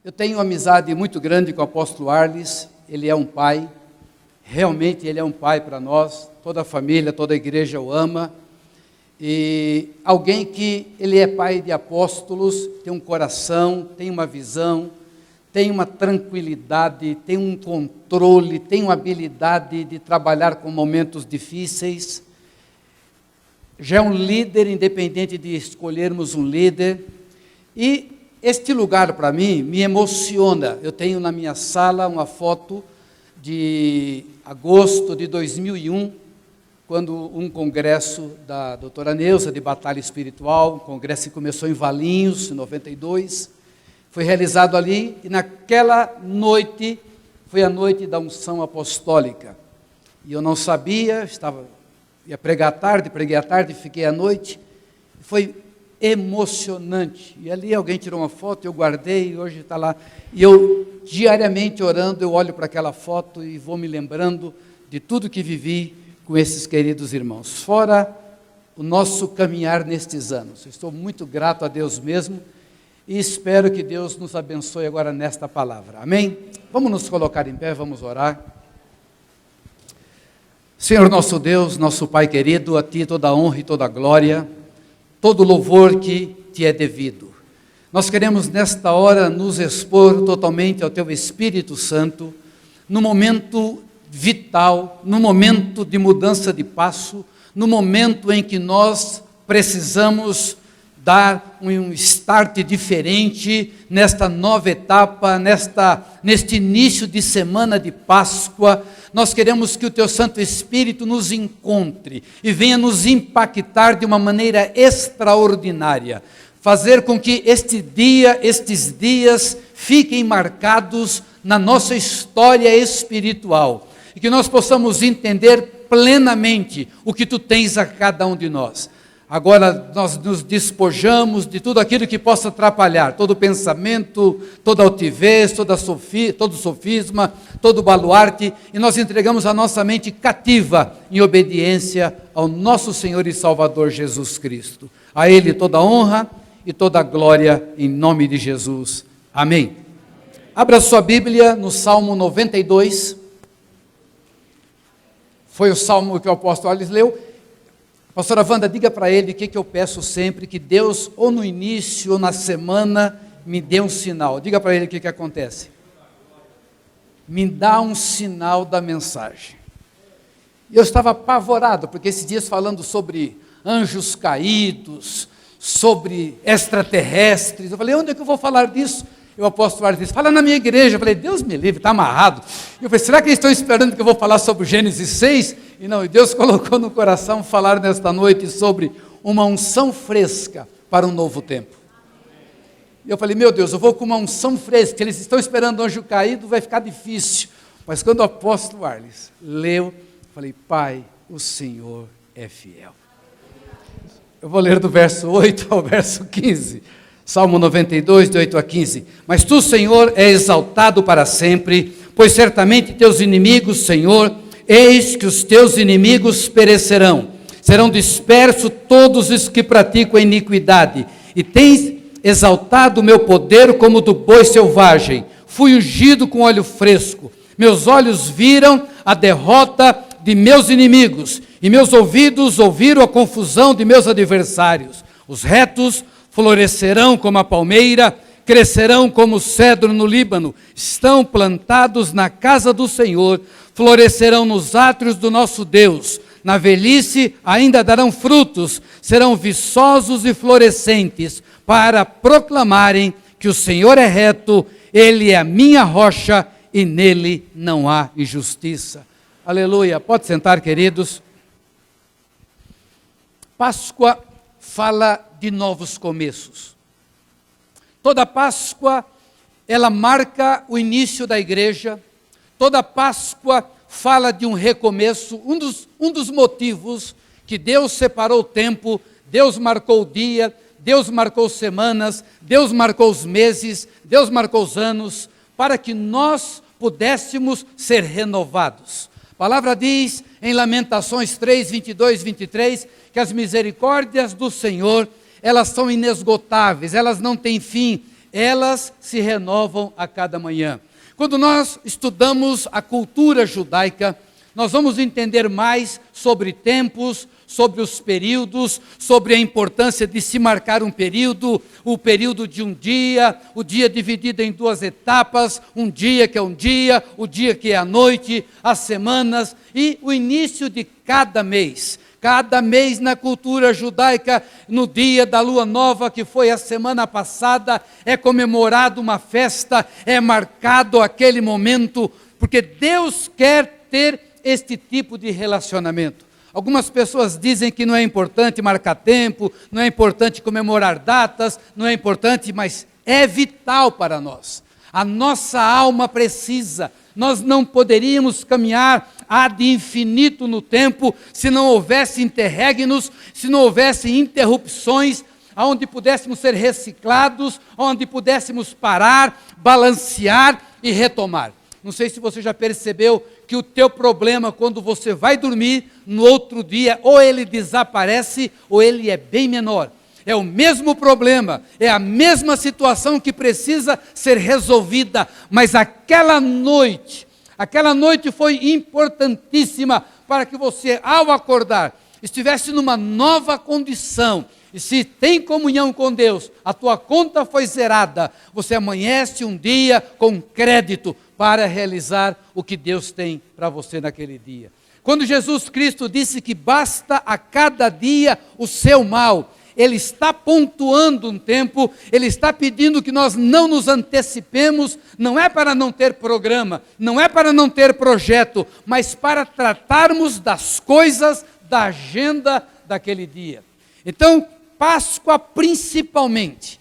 Eu tenho uma amizade muito grande com o apóstolo Arles, ele é um pai, realmente ele é um pai para nós, toda a família, toda a igreja o ama, e alguém que ele é pai de apóstolos, tem um coração, tem uma visão, tem uma tranquilidade, tem um controle, tem uma habilidade de trabalhar com momentos difíceis, já é um líder, independente de escolhermos um líder, e este lugar para mim me emociona. Eu tenho na minha sala uma foto de agosto de 2001, quando um congresso da doutora Neuza de Batalha Espiritual, um congresso que começou em Valinhos, em 92, foi realizado ali, e naquela noite, foi a noite da unção apostólica. E eu não sabia, ia pregar preguei à tarde, fiquei à noite, foi emocionante, e ali alguém tirou uma foto, eu guardei, e hoje está lá, e eu diariamente orando, eu olho para aquela foto e vou me lembrando de tudo que vivi com esses queridos irmãos, fora o nosso caminhar nestes anos. Eu estou muito grato a Deus mesmo, e espero que Deus nos abençoe agora nesta palavra, amém? Vamos nos colocar em pé, vamos orar. Senhor nosso Deus, nosso Pai querido, a Ti toda a honra e toda a glória, todo louvor que Te é devido. Nós queremos nesta hora nos expor totalmente ao Teu Espírito Santo, no momento vital, no momento de mudança de passo, no momento em que nós precisamos dar um start diferente nesta nova etapa, neste início de semana de Páscoa. Nós queremos que o Teu Santo Espírito nos encontre e venha nos impactar de uma maneira extraordinária, fazer com que estes dias fiquem marcados na nossa história espiritual e que nós possamos entender plenamente o que Tu tens a cada um de nós. Agora nós nos despojamos de tudo aquilo que possa atrapalhar, todo pensamento, toda altivez, todo sofisma, todo baluarte, e nós entregamos a nossa mente cativa em obediência ao nosso Senhor e Salvador Jesus Cristo. A Ele toda a honra e toda a glória em nome de Jesus. Amém. Abra sua Bíblia no Salmo 92. Foi o salmo que o apóstolo Arles leu. Pastora Wanda, diga para ele o que eu peço sempre, que Deus, ou no início ou na semana, me dê um sinal. Diga para ele o que acontece. Me dá um sinal da mensagem. Eu estava apavorado, porque esses dias falando sobre anjos caídos, sobre extraterrestres, eu falei, onde é que eu vou falar disso? E o apóstolo Arles disse, fala na minha igreja. Eu falei, Deus me livre, está amarrado. Eu falei, será que eles estão esperando que eu vou falar sobre Gênesis 6? E não, Deus colocou no coração falar nesta noite sobre uma unção fresca para um novo tempo. E eu falei, meu Deus, eu vou com uma unção fresca, eles estão esperando o anjo caído, vai ficar difícil. Mas quando o apóstolo Arles leu, eu falei, Pai, o Senhor é fiel. Eu vou ler do verso 8 ao verso 15. Salmo 92, de 8 a 15. Mas Tu, Senhor, é exaltado para sempre, pois certamente Teus inimigos, Senhor, eis que os Teus inimigos perecerão. Serão dispersos todos os que praticam a iniquidade. E Tens exaltado o meu poder como do boi selvagem. Fui ungido com óleo fresco. Meus olhos viram a derrota de meus inimigos, e meus ouvidos ouviram a confusão de meus adversários. Os retos florescerão como a palmeira, crescerão como o cedro no Líbano, estão plantados na casa do Senhor, florescerão nos átrios do nosso Deus, na velhice ainda darão frutos, serão viçosos e florescentes, para proclamarem que o Senhor é reto, Ele é a minha rocha e nele não há injustiça. Aleluia, pode sentar, queridos. Páscoa fala de novos começos. Toda Páscoa, ela marca o início da igreja. Toda Páscoa fala de um recomeço. Um dos motivos que Deus separou o tempo, Deus marcou o dia, Deus marcou semanas, Deus marcou os meses, Deus marcou os anos, para que nós pudéssemos ser renovados. A palavra diz em Lamentações 3, 22, 23, que as misericórdias do Senhor, elas são inesgotáveis, elas não têm fim, elas se renovam a cada manhã. Quando nós estudamos a cultura judaica, nós vamos entender mais sobre tempos, sobre os períodos, sobre a importância de se marcar um período, o período de um dia, o dia dividido em duas etapas, um dia que é um dia, o dia que é a noite, as semanas e o início de cada mês. Cada mês na cultura judaica, no dia da lua nova, que foi a semana passada, é comemorado uma festa, é marcado aquele momento, porque Deus quer ter este tipo de relacionamento. Algumas pessoas dizem que não é importante marcar tempo, não é importante comemorar datas, não é importante, mas é vital para nós. A nossa alma precisa. Nós não poderíamos caminhar ad infinito no tempo se não houvesse interregnos, se não houvesse interrupções, onde pudéssemos ser reciclados, onde pudéssemos parar, balancear e retomar. Não sei se você já percebeu que o teu problema, quando você vai dormir, no outro dia, ou ele desaparece, ou ele é bem menor. É o mesmo problema, é a mesma situação que precisa ser resolvida, mas aquela noite foi importantíssima para que você, ao acordar, estivesse numa nova condição. E se tem comunhão com Deus, a tua conta foi zerada, você amanhece um dia com crédito para realizar o que Deus tem para você naquele dia. Quando Jesus Cristo disse que basta a cada dia o seu mal, Ele está pontuando um tempo, Ele está pedindo que nós não nos antecipemos, não é para não ter programa, não é para não ter projeto, mas para tratarmos das coisas da agenda daquele dia. Então, Páscoa principalmente,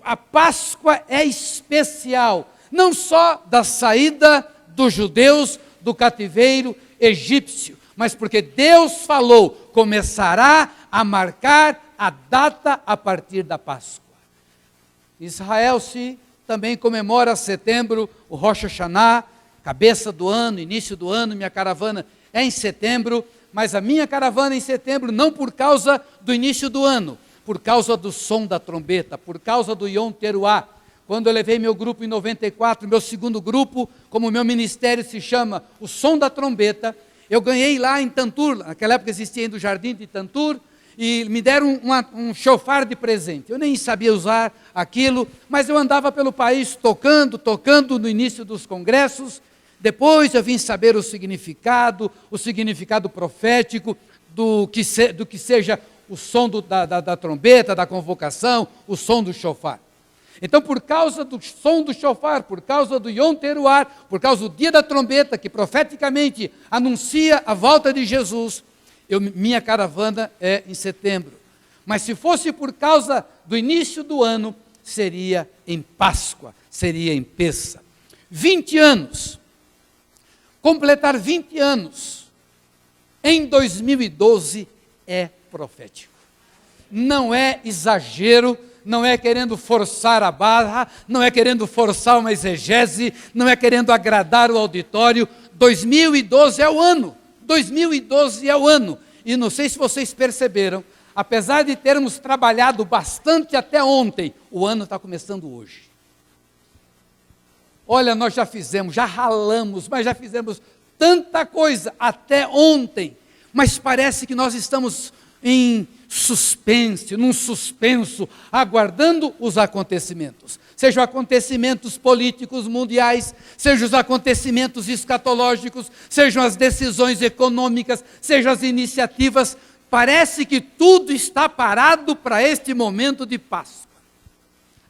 a Páscoa é especial, não só da saída dos judeus do cativeiro egípcio, mas porque Deus falou, começará a marcar a data a partir da Páscoa. Israel também comemora setembro, o Rosh Hashanah, cabeça do ano, início do ano, minha caravana é em setembro, mas a minha caravana é em setembro não por causa do início do ano, por causa do som da trombeta, por causa do Yom Teruah. Quando eu levei meu grupo em 94, meu segundo grupo, como meu ministério se chama o Som da Trombeta, eu ganhei lá em Tantur, naquela época existia ainda o Jardim de Tantur, e me deram um chofar de presente. Eu nem sabia usar aquilo, mas eu andava pelo país tocando no início dos congressos. Depois eu vim saber o significado profético do que seja o som da trombeta, da convocação, o som do chofar. Então, por causa do som do chofar, por causa do Yom Teruah, por causa do dia da trombeta, que profeticamente anuncia a volta de Jesus, minha caravana é em setembro. Mas se fosse por causa do início do ano, seria em Páscoa, seria em Pêssah. 20 anos, completar 20 anos, em 2012 é profético. Não é exagero, não é querendo forçar a barra, não é querendo forçar uma exegese, não é querendo agradar o auditório. 2012 é o ano. 2012 é o ano. E não sei se vocês perceberam, apesar de termos trabalhado bastante até ontem, o ano está começando hoje. Olha, nós já ralamos, mas já fizemos tanta coisa até ontem, mas parece que nós estamos num suspenso, aguardando os acontecimentos. Sejam acontecimentos políticos mundiais, sejam os acontecimentos escatológicos, sejam as decisões econômicas, sejam as iniciativas. Parece que tudo está parado para este momento de Páscoa.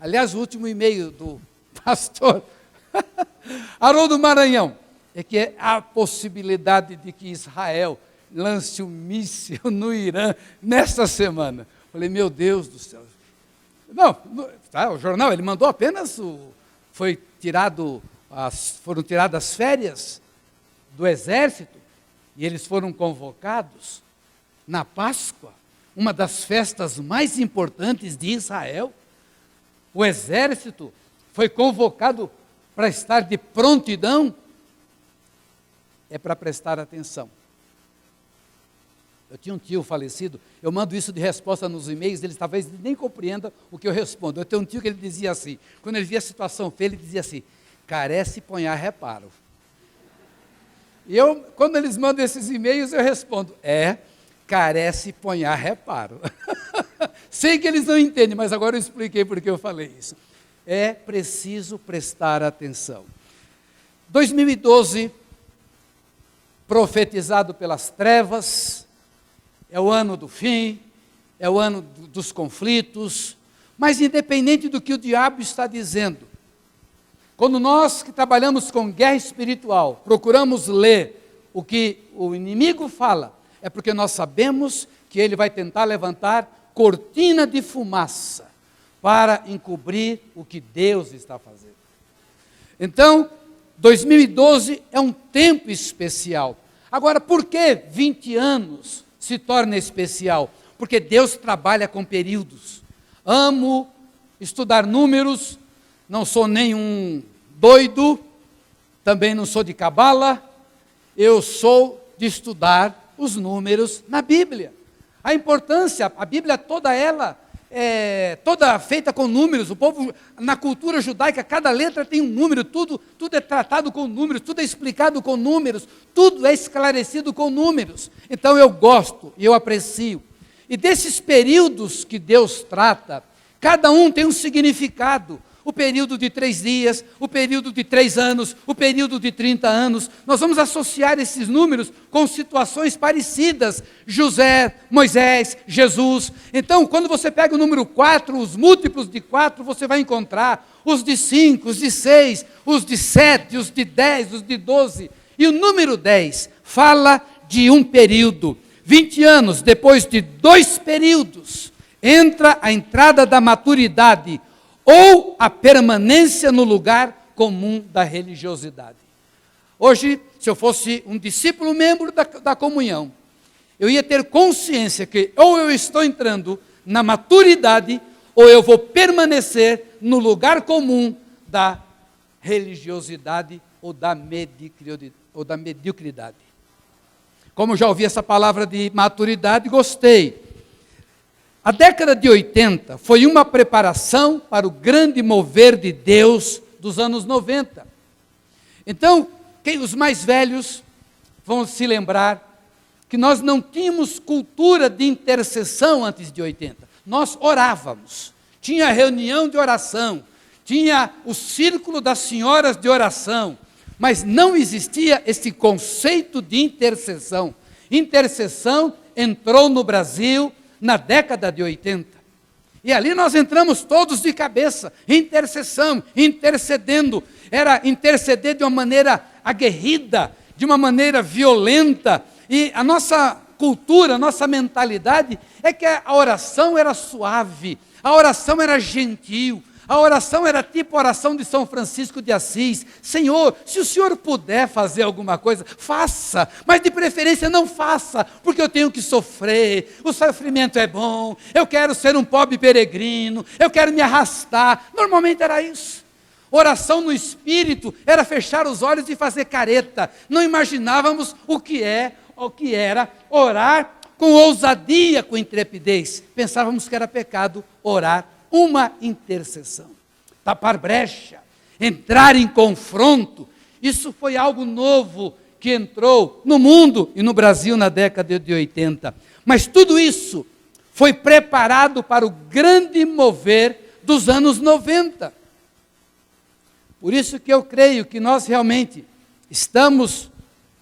Aliás, o último e-mail do pastor Haroldo Maranhão é que há a possibilidade de que Israel lance um míssil no Irã nesta semana. Falei, meu Deus do céu. Não, o jornal, ele mandou apenas, foram tiradas as férias do exército, e eles foram convocados na Páscoa, uma das festas mais importantes de Israel. O exército foi convocado para estar de prontidão, é para prestar atenção. Eu tinha um tio falecido, eu mando isso de resposta nos e-mails, ele talvez nem compreenda o que eu respondo. Eu tenho um tio que ele dizia assim, quando ele via a situação feia, ele dizia assim, carece ponhar reparo. E eu, quando eles mandam esses e-mails, eu respondo, carece ponhar reparo. Sei que eles não entendem, mas agora eu expliquei porque eu falei isso. É preciso prestar atenção. 2012, profetizado pelas trevas, é o ano do fim, é o ano dos conflitos, mas independente do que o diabo está dizendo, quando nós que trabalhamos com guerra espiritual, procuramos ler o que o inimigo fala, é porque nós sabemos que ele vai tentar levantar cortina de fumaça para encobrir o que Deus está fazendo. Então, 2012 é um tempo especial. Agora, por que 20 anos se torna especial? Porque Deus trabalha com períodos. Amo estudar números, não sou nenhum doido, também não sou de cabala, eu sou de estudar os números na Bíblia. A importância, a Bíblia toda ela é toda feita com números. O povo, na cultura judaica, cada letra tem um número, tudo é tratado com números, tudo é explicado com números, tudo é esclarecido com números. Então eu gosto e eu aprecio. E desses períodos que Deus trata, cada um tem um significado. O período de 3 dias, o período de 3 anos, o período de 30 anos. Nós vamos associar esses números com situações parecidas. José, Moisés, Jesus. Então, quando você pega o número 4, os múltiplos de 4, você vai encontrar os de 5, os de 6, os de 7, os de 10, os de 12. E o número 10 fala de um período. 20 anos depois de 2 períodos, entra a entrada da maturidade, ou a permanência no lugar comum da religiosidade. Hoje, se eu fosse um discípulo membro da comunhão, eu ia ter consciência que ou eu estou entrando na maturidade, ou eu vou permanecer no lugar comum da religiosidade ou da mediocridade. Como já ouvi essa palavra de maturidade, gostei. A década de 80 foi uma preparação para o grande mover de Deus dos anos 90. Então, os mais velhos vão se lembrar que nós não tínhamos cultura de intercessão antes de 80. Nós orávamos, tinha reunião de oração, tinha o círculo das senhoras de oração, mas não existia esse conceito de intercessão. Intercessão entrou no Brasil na década de 80. E ali nós entramos todos de cabeça, intercessão, intercedendo. Era interceder de uma maneira aguerrida, de uma maneira violenta. E a nossa cultura, a nossa mentalidade é que a oração era suave, a oração era gentil, a oração era tipo a oração de São Francisco de Assis. Senhor, se o Senhor puder fazer alguma coisa, faça, mas de preferência não faça, porque eu tenho que sofrer, o sofrimento é bom, eu quero ser um pobre peregrino, eu quero me arrastar. Normalmente era isso. Oração no Espírito era fechar os olhos e fazer careta. Não imaginávamos o que era orar com ousadia, com intrepidez. Pensávamos que era pecado orar uma intercessão, tapar brecha, entrar em confronto. Isso foi algo novo que entrou no mundo e no Brasil na década de 80. Mas tudo isso foi preparado para o grande mover dos anos 90. Por isso que eu creio que nós realmente estamos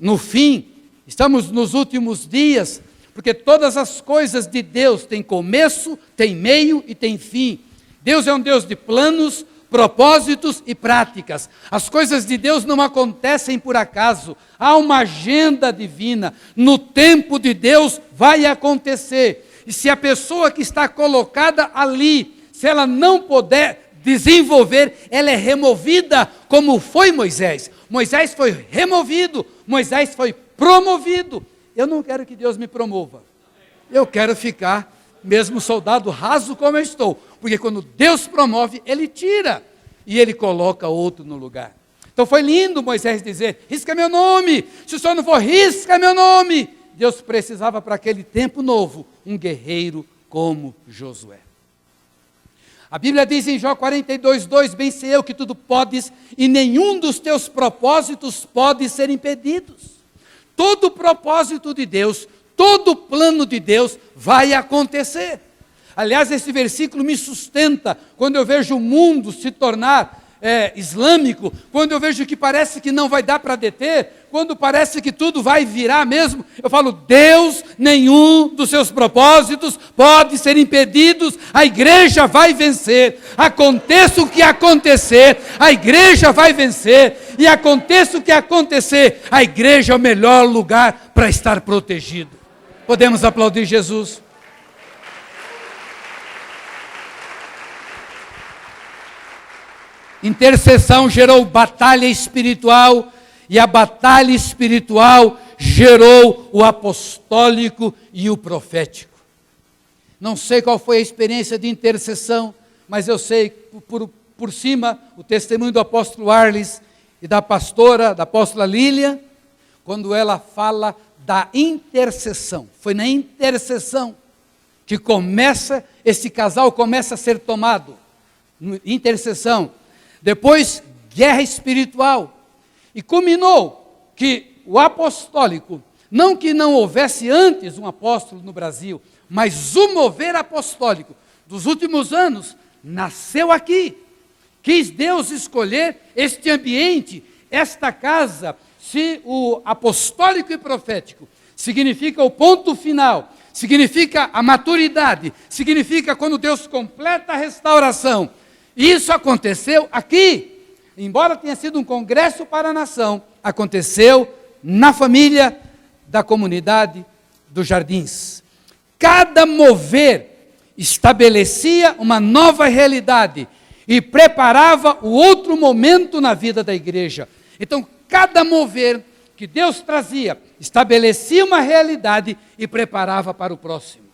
no fim, estamos nos últimos dias, porque todas as coisas de Deus têm começo, têm meio e têm fim. Deus é um Deus de planos, propósitos e práticas. As coisas de Deus não acontecem por acaso. Há uma agenda divina. No tempo de Deus vai acontecer. E se a pessoa que está colocada ali, se ela não puder desenvolver, ela é removida, como foi Moisés. Moisés foi removido, Moisés foi promovido. Eu não quero que Deus me promova. Eu quero ficar mesmo soldado raso como eu estou. Porque quando Deus promove, Ele tira. E Ele coloca outro no lugar. Então foi lindo Moisés dizer, risca meu nome. Se o Senhor não for, risca meu nome. Deus precisava para aquele tempo novo um guerreiro como Josué. A Bíblia diz em Jó 42:2, bem sei eu que tudo podes e nenhum dos teus propósitos pode ser impedidos. Todo propósito de Deus, todo plano de Deus vai acontecer. Aliás, esse versículo me sustenta quando eu vejo o mundo se tornar islâmico, quando eu vejo que parece que não vai dar para deter, quando parece que tudo vai virar mesmo, eu falo, Deus, nenhum dos seus propósitos pode ser impedidos, a igreja vai vencer, aconteça o que acontecer, a igreja vai vencer, e aconteça o que acontecer, a igreja é o melhor lugar para estar protegido. Podemos aplaudir Jesus? Intercessão gerou batalha espiritual, e a batalha espiritual gerou o apostólico e o profético. Não sei qual foi a experiência de intercessão, mas eu sei por cima o testemunho do apóstolo Arles e da apóstola Lília, quando ela fala da intercessão. Foi na intercessão que esse casal começa a ser tomado. Intercessão. Depois, guerra espiritual. E culminou que o apostólico, não que não houvesse antes um apóstolo no Brasil, mas o mover apostólico dos últimos anos nasceu aqui. Quis Deus escolher este ambiente, esta casa, se o apostólico e profético significa o ponto final, significa a maturidade, significa quando Deus completa a restauração. Isso aconteceu aqui, embora tenha sido um congresso para a nação, aconteceu na família da comunidade dos Jardins. Cada mover estabelecia uma nova realidade e preparava o outro momento na vida da igreja. Então, cada mover que Deus trazia, estabelecia uma realidade e preparava para o próximo.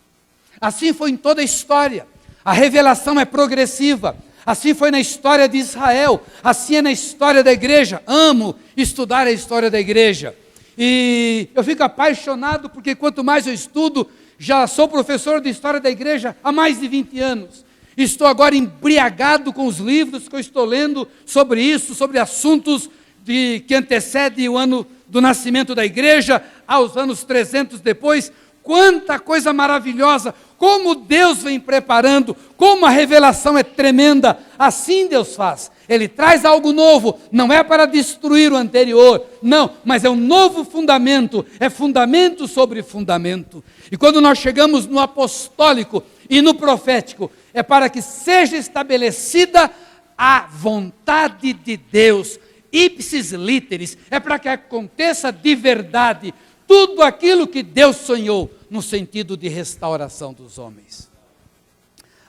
Assim foi em toda a história. A revelação é progressiva. Assim foi na história de Israel, assim é na história da igreja. Amo estudar a história da igreja. E eu fico apaixonado porque quanto mais eu estudo, já sou professor de história da igreja há mais de 20 anos. Estou agora embriagado com os livros que eu estou lendo sobre isso, sobre assuntos que antecedem o ano do nascimento da igreja, aos anos 300 depois. Quanta coisa maravilhosa, como Deus vem preparando, como a revelação é tremenda, assim Deus faz. Ele traz algo novo, não é para destruir o anterior, não, mas é um novo fundamento, é fundamento sobre fundamento. E quando nós chegamos no apostólico e no profético, é para que seja estabelecida a vontade de Deus, ipsis literis, é para que aconteça de verdade tudo aquilo que Deus sonhou, no sentido de restauração dos homens.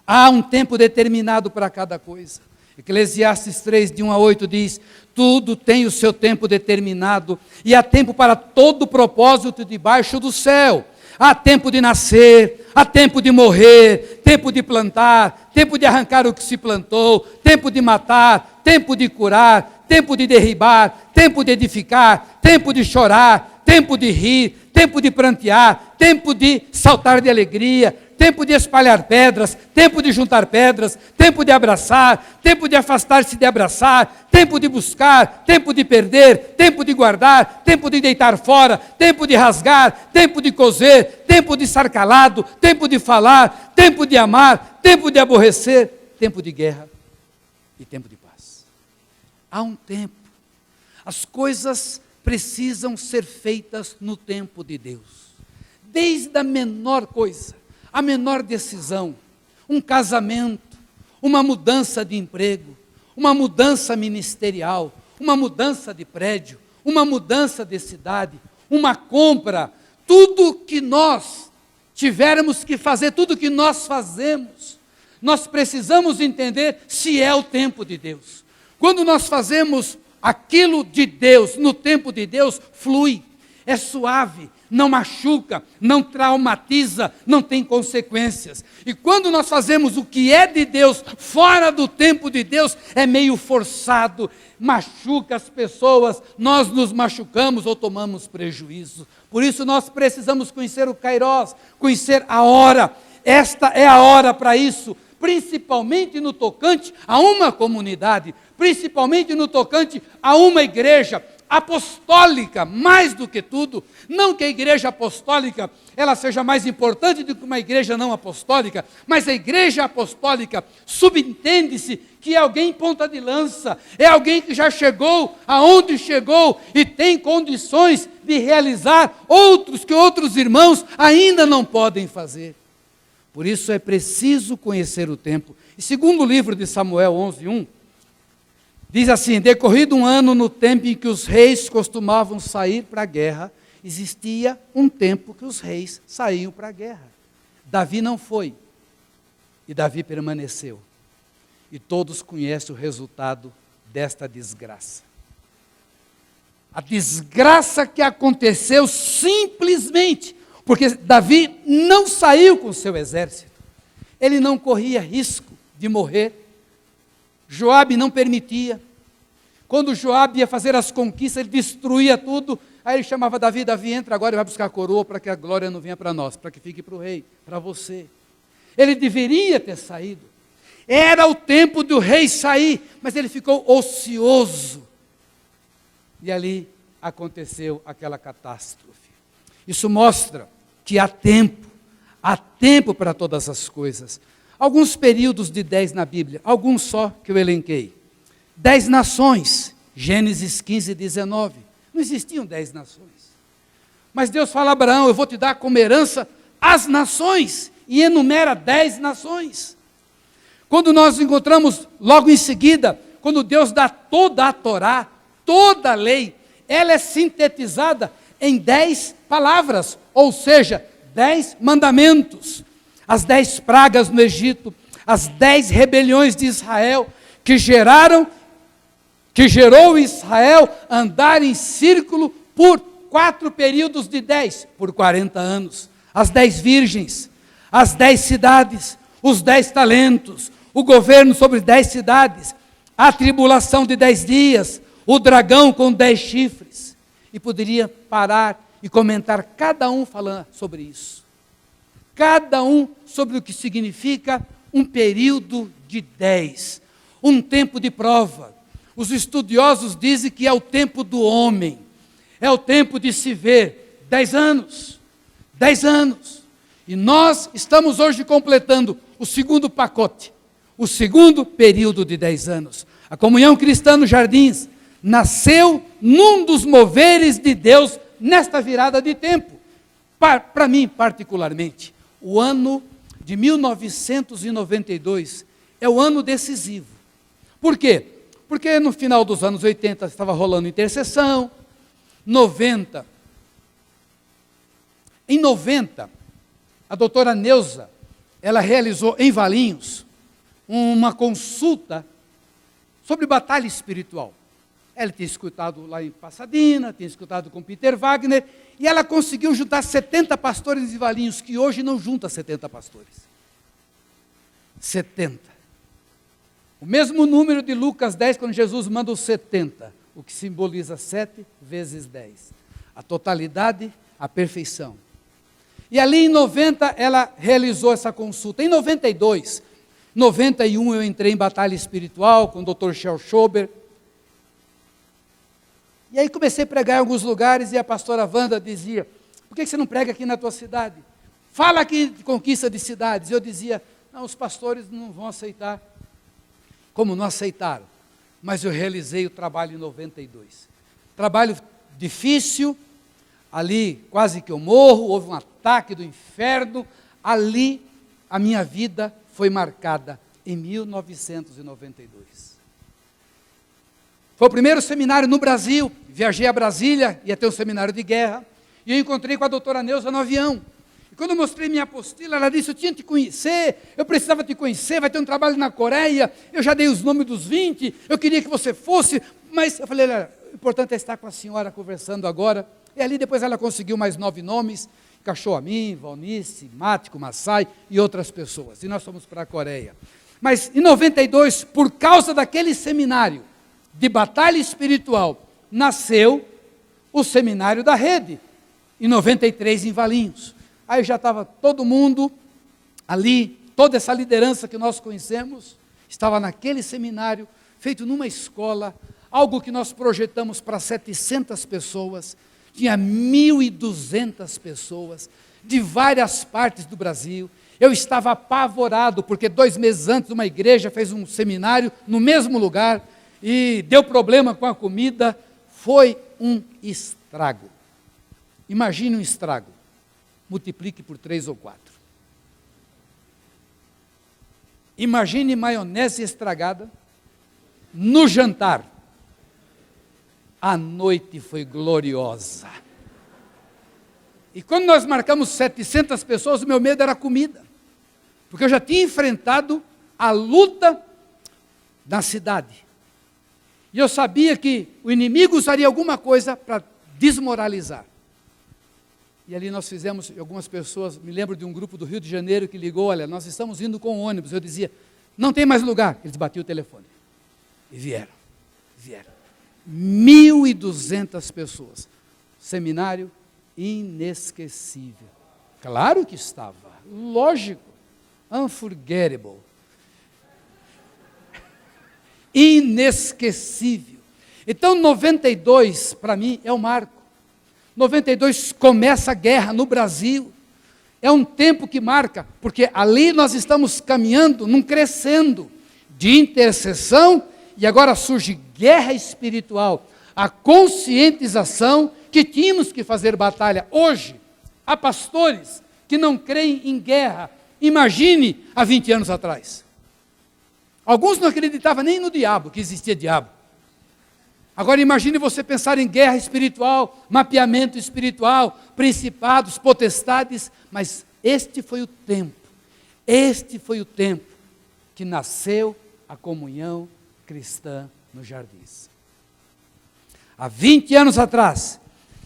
Há um tempo determinado para cada coisa. Eclesiastes 3, de 1 a 8 diz, tudo tem o seu tempo determinado, e há tempo para todo propósito debaixo do céu. Há tempo de nascer, há tempo de morrer, tempo de plantar, tempo de arrancar o que se plantou, tempo de matar, tempo de curar, tempo de derribar, tempo de edificar, tempo de chorar, tempo de rir, tempo de prantear, tempo de saltar de alegria, tempo de espalhar pedras, tempo de juntar pedras, tempo de abraçar, tempo de afastar-se de abraçar, tempo de buscar, tempo de perder, tempo de guardar, tempo de deitar fora, tempo de rasgar, tempo de coser, tempo de estar calado, tempo de falar, tempo de amar, tempo de aborrecer, tempo de guerra e tempo de paz. Há um tempo. As coisas precisam ser feitas no tempo de Deus. Desde a menor coisa, a menor decisão, um casamento, uma mudança de emprego, uma mudança ministerial, uma mudança de prédio, uma mudança de cidade, uma compra, tudo que nós tivermos que fazer, tudo que nós fazemos, nós precisamos entender se é o tempo de Deus. Quando nós fazemos aquilo de Deus, no tempo de Deus, flui, é suave, não machuca, não traumatiza, não tem consequências. E quando nós fazemos o que é de Deus, fora do tempo de Deus, é meio forçado, machuca as pessoas, nós nos machucamos ou tomamos prejuízo. Por isso nós precisamos conhecer o Kairós, conhecer a hora. Esta é a hora para isso, principalmente no tocante a uma comunidade, principalmente no tocante a uma igreja apostólica, mais do que tudo. Não que a igreja apostólica ela seja mais importante do que uma igreja não apostólica, mas a igreja apostólica subentende-se que é alguém ponta de lança, é alguém que já chegou aonde chegou e tem condições de realizar outros que outros irmãos ainda não podem fazer. Por isso é preciso conhecer o tempo. E segundo o livro de Samuel 11:1, diz assim: decorrido um ano no tempo em que os reis costumavam sair para a guerra, existia um tempo que os reis saíam para a guerra. Davi não foi, e Davi permaneceu. E todos conhecem o resultado desta desgraça. A desgraça que aconteceu simplesmente porque Davi não saiu com o seu exército. Ele não corria risco de morrer. Joabe não permitia. Quando Joabe ia fazer as conquistas, ele destruía tudo. Aí ele chamava Davi: Davi, entra agora e vai buscar a coroa para que a glória não venha para nós, para que fique para o rei, para você. Ele deveria ter saído. Era o tempo do rei sair, mas ele ficou ocioso. E ali aconteceu aquela catástrofe. Isso mostra que há tempo para todas as coisas. Alguns períodos de 10 na Bíblia, alguns só que eu elenquei. 10 nações, Gênesis 15:19. Não existiam 10 nações. Mas Deus fala a Abraão: eu vou te dar como herança as nações, e enumera 10 nações. Quando nós encontramos logo em seguida, quando Deus dá toda a Torá, toda a lei, ela é sintetizada em 10 palavras, ou seja, 10 mandamentos. As 10 pragas no Egito, as 10 rebeliões de Israel, que gerou Israel andar em círculo por 4 períodos de 10, por 40 anos. As 10 virgens, as 10 cidades, os 10 talentos, o governo sobre 10 cidades, a tribulação de 10 dias, o dragão com 10 chifres. E poderia parar e comentar cada um falando sobre isso. Cada um sobre o que significa um período de 10, um tempo de prova. Os estudiosos dizem que é o tempo do homem, é o tempo de se ver 10 anos, 10 anos. E nós estamos hoje completando o segundo pacote, o segundo período de 10 anos. A Comunhão Cristã nos Jardins nasceu num dos moveres de Deus nesta virada de tempo. Para mim, particularmente, o ano de 1992 é o ano decisivo. Por quê? Porque no final dos anos 80 estava rolando intercessão, em 90, a doutora Neuza, ela realizou em Valinhos uma consulta sobre batalha espiritual. Ela tinha escutado lá em Pasadena, tinha escutado com Peter Wagner, e ela conseguiu juntar 70 pastores de Valinhos, que hoje não junta 70 pastores. 70. O mesmo número de Lucas 10, quando Jesus manda os 70, o que simboliza 7 vezes 10. A totalidade, a perfeição. E ali em 90 ela realizou essa consulta. Em 92, 91 eu entrei em batalha espiritual com o Dr. Shel Schober. E aí comecei a pregar em alguns lugares e a pastora Wanda dizia: por que você não prega aqui na tua cidade? Fala aqui de conquista de cidades. Eu dizia: não, os pastores não vão aceitar. Como não aceitaram? Mas eu realizei o trabalho em 92. Trabalho difícil, ali quase que eu morro, houve um ataque do inferno. Ali a minha vida foi marcada em 1992. Foi o primeiro seminário no Brasil. Viajei a Brasília, ia ter um seminário de guerra, e eu encontrei com a doutora Neuza no avião. E quando eu mostrei minha apostila, ela disse: eu tinha que te conhecer, eu precisava te conhecer, vai ter um trabalho na Coreia, eu já dei os nomes dos 20, eu queria que você fosse, mas eu falei: olha, o importante é estar com a senhora conversando agora, E ali depois ela conseguiu mais 9 nomes, encaixou a mim, Valnice, Mático, Massai e outras pessoas. E nós fomos para a Coreia. Mas em 92, por causa daquele seminário de batalha espiritual, nasceu o seminário da rede, em 93 em Valinhos. Aí já estava todo mundo ali, toda essa liderança que nós conhecemos, estava naquele seminário, feito numa escola, algo que nós projetamos para 700 pessoas, tinha 1.200 pessoas, de várias partes do Brasil. Eu estava apavorado, porque 2 meses antes uma igreja fez um seminário no mesmo lugar, e deu problema com a comida, foi um estrago. Imagine um estrago, multiplique por 3 ou 4. Imagine maionese estragada no jantar. A noite foi gloriosa. E quando nós marcamos 700 pessoas, o meu medo era a comida. Porque eu já tinha enfrentado a luta na cidade. E eu sabia que o inimigo usaria alguma coisa para desmoralizar. E ali nós fizemos, algumas pessoas, me lembro de um grupo do Rio de Janeiro que ligou, olha, nós estamos indo com ônibus. Eu dizia, não tem mais lugar. Eles batiam o telefone. E vieram. 1.200 pessoas. Seminário inesquecível. Claro que estava. Lógico. Unforgettable. Inesquecível. Então, 92, para mim, é o marco. 92 começa a guerra no Brasil. É um tempo que marca, porque ali nós estamos caminhando, num crescendo de intercessão, e agora surge guerra espiritual, a conscientização que tínhamos que fazer batalha. Hoje, há pastores que não creem em guerra. Imagine há 20 anos atrás. Alguns não acreditavam nem no diabo, que existia diabo. Agora imagine você pensar em guerra espiritual, mapeamento espiritual, principados, potestades, mas este foi o tempo que nasceu a comunhão cristã nos Jardins. Há 20 anos atrás,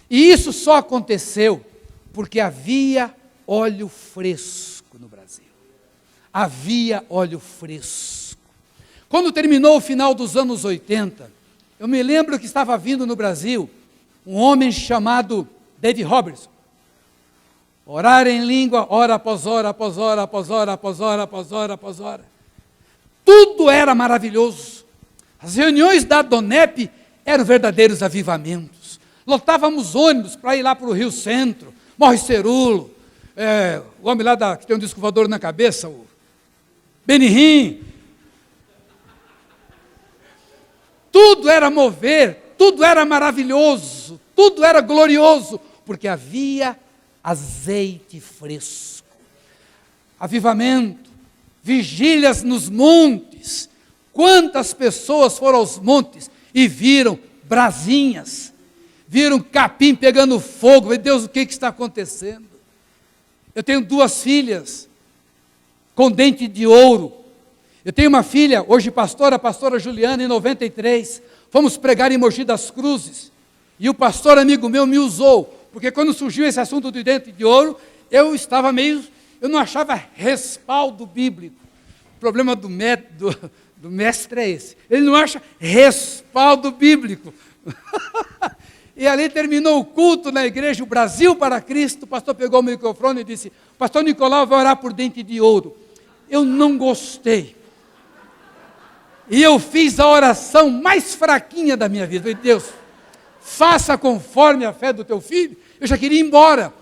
e isso só aconteceu porque havia óleo fresco no Brasil. Havia óleo fresco. Quando terminou o final dos anos 80, eu me lembro que estava vindo no Brasil um homem chamado David Robertson. Orar em língua, hora após hora, após hora, após hora, após hora, após hora, após hora. Tudo era maravilhoso. As reuniões da Donep eram verdadeiros avivamentos. Lotávamos ônibus para ir lá para o Rio Centro, Morre Cerulo, o homem lá que tem um disco voador na cabeça, o Benihim. Tudo era mover, tudo era maravilhoso, tudo era glorioso, porque havia azeite fresco, avivamento, vigílias nos montes. Quantas pessoas foram aos montes e viram brasinhas, viram capim pegando fogo. Meu Deus, o que está acontecendo? Eu tenho 2 filhas com dente de ouro. Eu tenho uma filha, hoje pastora, a pastora Juliana, em 93, fomos pregar em Mogi das Cruzes, e o pastor amigo meu me usou, porque quando surgiu esse assunto do dente de ouro, eu não achava respaldo bíblico. O problema do mestre é esse, ele não acha respaldo bíblico. E ali terminou o culto na igreja, o Brasil para Cristo, o pastor pegou o microfone e disse, pastor Nicolau vai orar por dente de ouro. Eu não gostei. E eu fiz a oração mais fraquinha da minha vida. Eu falei, Deus, faça conforme a fé do teu filho. Eu já queria ir embora.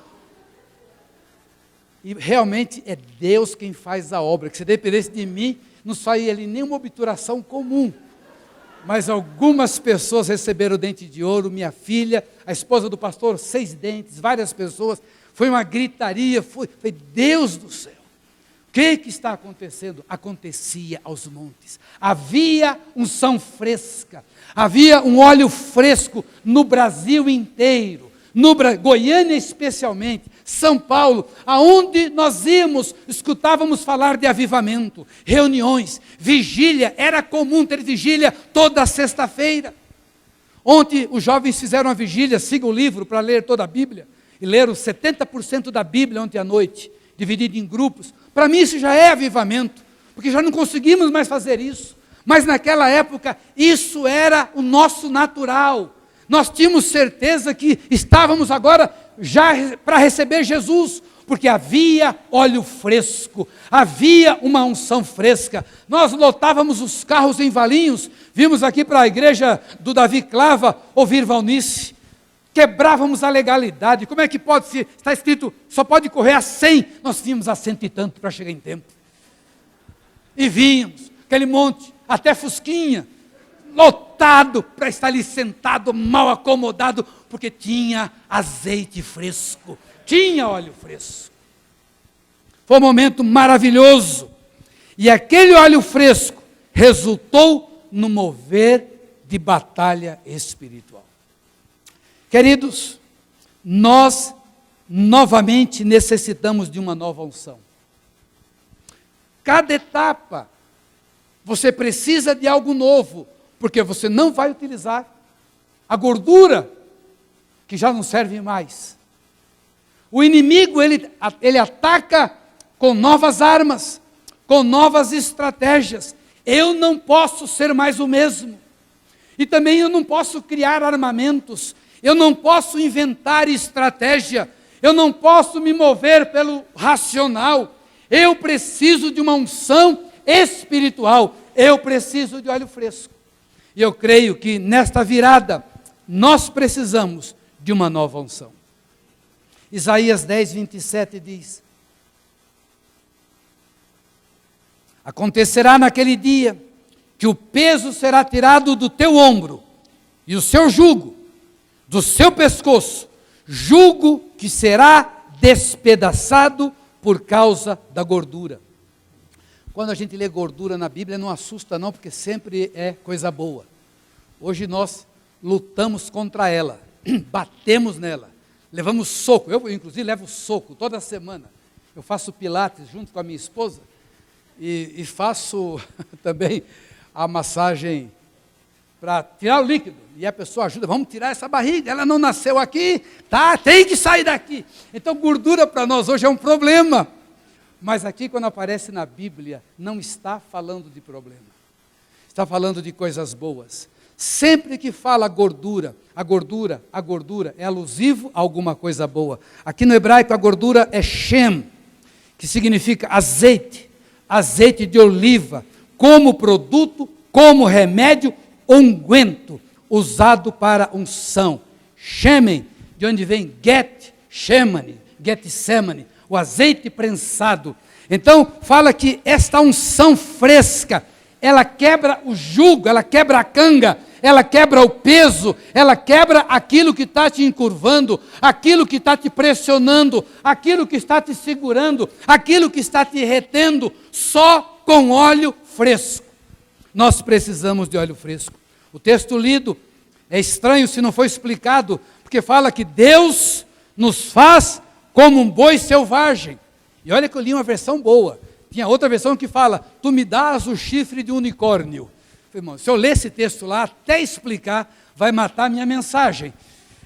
E realmente é Deus quem faz a obra. Que se dependesse de mim, não saía ali nenhuma obturação comum. Mas algumas pessoas receberam o dente de ouro. Minha filha, a esposa do pastor, 6 dentes, várias pessoas. Foi uma gritaria, foi Deus do céu. O que está acontecendo? Acontecia aos montes. Havia unção fresca, havia um óleo fresco no Brasil inteiro, Goiânia especialmente, São Paulo, aonde nós íamos, escutávamos falar de avivamento, reuniões, vigília, era comum ter vigília toda sexta-feira, Ontem os jovens fizeram uma vigília, siga o livro para ler toda a Bíblia, e leram 70% da Bíblia ontem à noite, dividido em grupos. Para mim isso já é avivamento, porque já não conseguimos mais fazer isso. Mas naquela época isso era o nosso natural. Nós tínhamos certeza que estávamos agora já para receber Jesus, porque havia óleo fresco, havia uma unção fresca. Nós lotávamos os carros em Valinhos, vimos aqui para a igreja do Davi Clava ouvir Valnice, quebrávamos a legalidade. Como é que pode ser? Está escrito, só pode correr a 100, nós vínhamos a 100 e tanto para chegar em tempo. E vínhamos, aquele monte, até Fusquinha, lotado para estar ali sentado, mal acomodado, porque tinha azeite fresco, tinha óleo fresco. Foi um momento maravilhoso. E aquele óleo fresco resultou no mover de batalha espiritual. Queridos, nós novamente necessitamos de uma nova unção. Cada etapa, você precisa de algo novo, porque você não vai utilizar a gordura que já não serve mais. O inimigo, ele ataca com novas armas, com novas estratégias. Eu não posso ser mais o mesmo. E também eu não posso criar armamentos, eu não posso inventar estratégia, eu não posso me mover pelo racional. Eu preciso de uma unção espiritual, eu preciso de óleo fresco. E eu creio que nesta virada, nós precisamos de uma nova unção. Isaías 10, 27 diz: acontecerá naquele dia, que o peso será tirado do teu ombro, e o seu jugo, do seu pescoço, jugo que será despedaçado por causa da gordura. Quando a gente lê gordura na Bíblia, não assusta não, porque sempre é coisa boa. Hoje nós lutamos contra ela, batemos nela, levamos soco. Eu, inclusive, levo soco toda semana. Eu faço pilates junto com a minha esposa e faço também a massagem para tirar o líquido. E a pessoa ajuda, vamos tirar essa barriga, ela não nasceu aqui, tá? Tem que sair daqui. Então, gordura para nós hoje é um problema. Mas aqui, quando aparece na Bíblia, não está falando de problema. Está falando de coisas boas. Sempre que fala gordura, a gordura é alusivo a alguma coisa boa. Aqui no hebraico, a gordura é shem, que significa azeite, azeite de oliva, como produto, como remédio, unguento, usado para unção. Shemen, de onde vem Getsemane, o azeite prensado. Então, fala que esta unção fresca, ela quebra o jugo, ela quebra a canga, ela quebra o peso, ela quebra aquilo que está te encurvando, aquilo que está te pressionando, aquilo que está te segurando, aquilo que está te retendo, só com óleo fresco. Nós precisamos de óleo fresco. O texto lido é estranho se não for explicado, porque fala que Deus nos faz como um boi selvagem. E olha que eu li uma versão boa. Tinha outra versão que fala, tu me dás o chifre de unicórnio. Irmão, se eu ler esse texto lá, até explicar, vai matar a minha mensagem.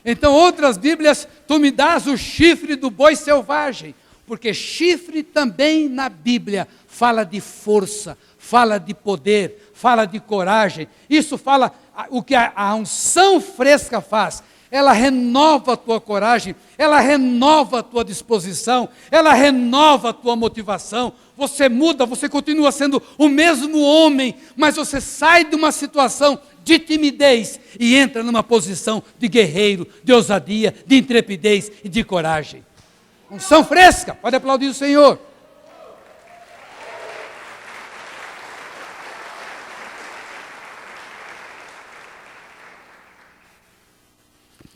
Então, outras Bíblias, tu me dás o chifre do boi selvagem. Porque chifre também na Bíblia fala de força, fala de poder, fala de coragem. Isso fala o que a unção fresca faz. Ela renova a tua coragem, ela renova a tua disposição, ela renova a tua motivação. Você muda, você continua sendo o mesmo homem, mas você sai de uma situação de timidez e entra numa posição de guerreiro, de ousadia, de intrepidez e de coragem. Unção fresca, pode aplaudir o Senhor.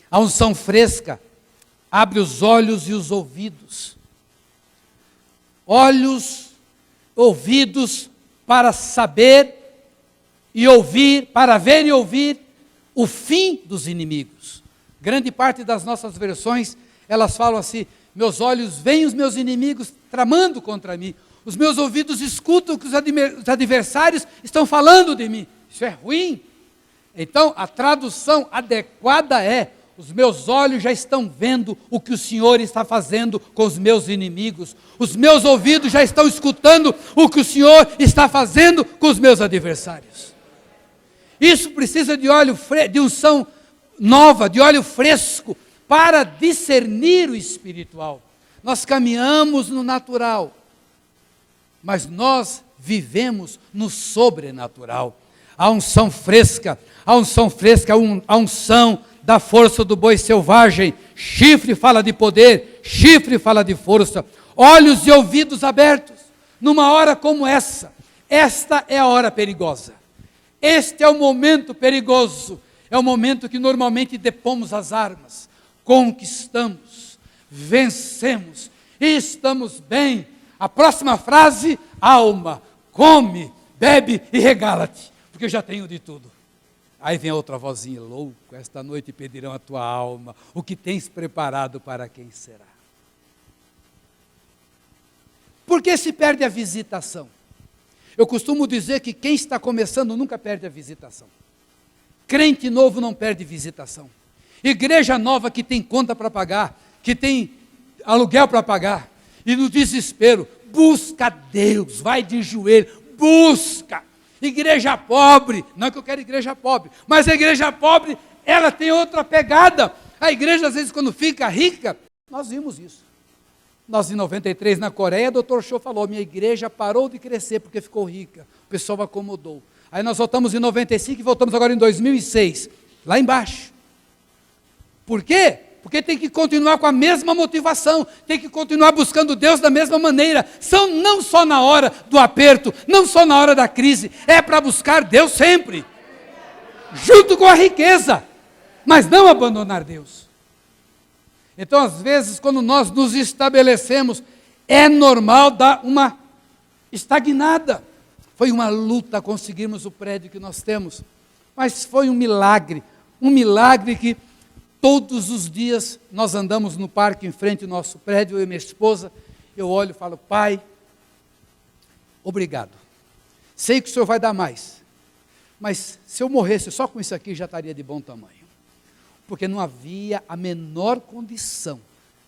A unção fresca abre os olhos e os ouvidos. Olhos, ouvidos para saber e ouvir, para ver e ouvir o fim dos inimigos. Grande parte das nossas versões, elas falam assim, meus olhos veem os meus inimigos tramando contra mim, os meus ouvidos escutam o que os adversários estão falando de mim. Isso é ruim. Então, a tradução adequada é: os meus olhos já estão vendo o que o Senhor está fazendo com os meus inimigos. Os meus ouvidos já estão escutando o que o Senhor está fazendo com os meus adversários. Isso precisa de unção nova, de óleo fresco, para discernir o espiritual. Nós caminhamos no natural, mas nós vivemos no sobrenatural. A unção fresca, a unção da força do boi selvagem. Chifre fala de poder, chifre fala de força. Olhos e ouvidos abertos, numa hora como essa. Esta é a hora perigosa. Este é o momento perigoso. É o momento que normalmente depomos as armas, conquistamos, vencemos, e estamos bem. A próxima frase: alma, come, bebe e regala-te, porque eu já tenho de tudo. Aí vem outra vozinha: louco, esta noite pedirão a tua alma, o que tens preparado para quem será? Por que se perde a visitação? Eu costumo dizer que quem está começando nunca perde a visitação. Crente novo não perde visitação. Igreja nova que tem conta para pagar, que tem aluguel para pagar, e no desespero, busca Deus, vai de joelho, busca. Igreja pobre, não é que eu quero igreja pobre, mas a igreja pobre, ela tem outra pegada. A igreja, às vezes, quando fica rica, nós vimos isso. Nós, em 93, na Coreia, o Dr. Cho falou: minha igreja parou de crescer porque ficou rica, o pessoal acomodou. Aí nós voltamos em 95 e voltamos agora em 2006, lá embaixo. Por quê? Porque tem que continuar com a mesma motivação, tem que continuar buscando Deus da mesma maneira. Não só na hora do aperto, não só na hora da crise, é para buscar Deus sempre, junto com a riqueza, mas não abandonar Deus. Então, às vezes, quando nós nos estabelecemos, é normal dar uma estagnada. Foi uma luta conseguirmos o prédio que nós temos, mas foi um milagre que todos os dias nós andamos no parque em frente ao nosso prédio, eu e minha esposa. Eu olho e falo: pai, obrigado. Sei que o Senhor vai dar mais, mas se eu morresse só com isso aqui já estaria de bom tamanho. Porque não havia a menor condição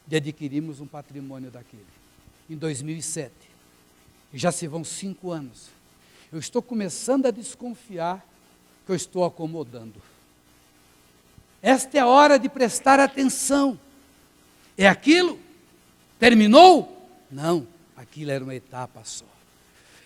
de adquirirmos um patrimônio daquele. Em 2007, e já se vão 5 anos, eu estou começando a desconfiar que eu estou acomodando. Esta é a hora de prestar atenção. É aquilo? Terminou? Não, aquilo era uma etapa só.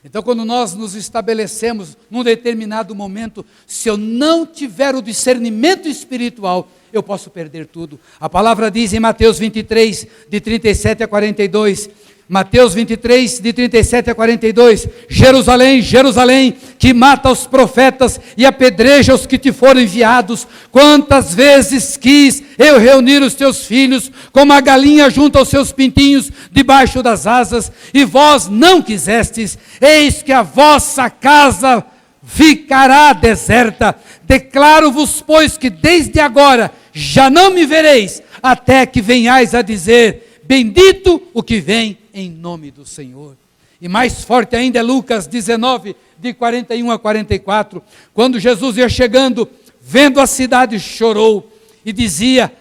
Então, quando nós nos estabelecemos num determinado momento, se eu não tiver o discernimento espiritual, eu posso perder tudo. A palavra diz em Mateus 23, de 37 a 42, Mateus 23, de 37 a 42, Jerusalém, Jerusalém, que mata os profetas e apedreja os que te foram enviados, quantas vezes quis eu reunir os teus filhos, como a galinha junta os seus pintinhos debaixo das asas, e vós não quisestes. Eis que a vossa casa ficará deserta. Declaro-vos, pois, que desde agora já não me vereis, até que venhais a dizer: bendito o que vem em nome do Senhor. E mais forte ainda é Lucas 19, de 41 a 44, quando Jesus ia chegando, vendo a cidade, chorou e dizia: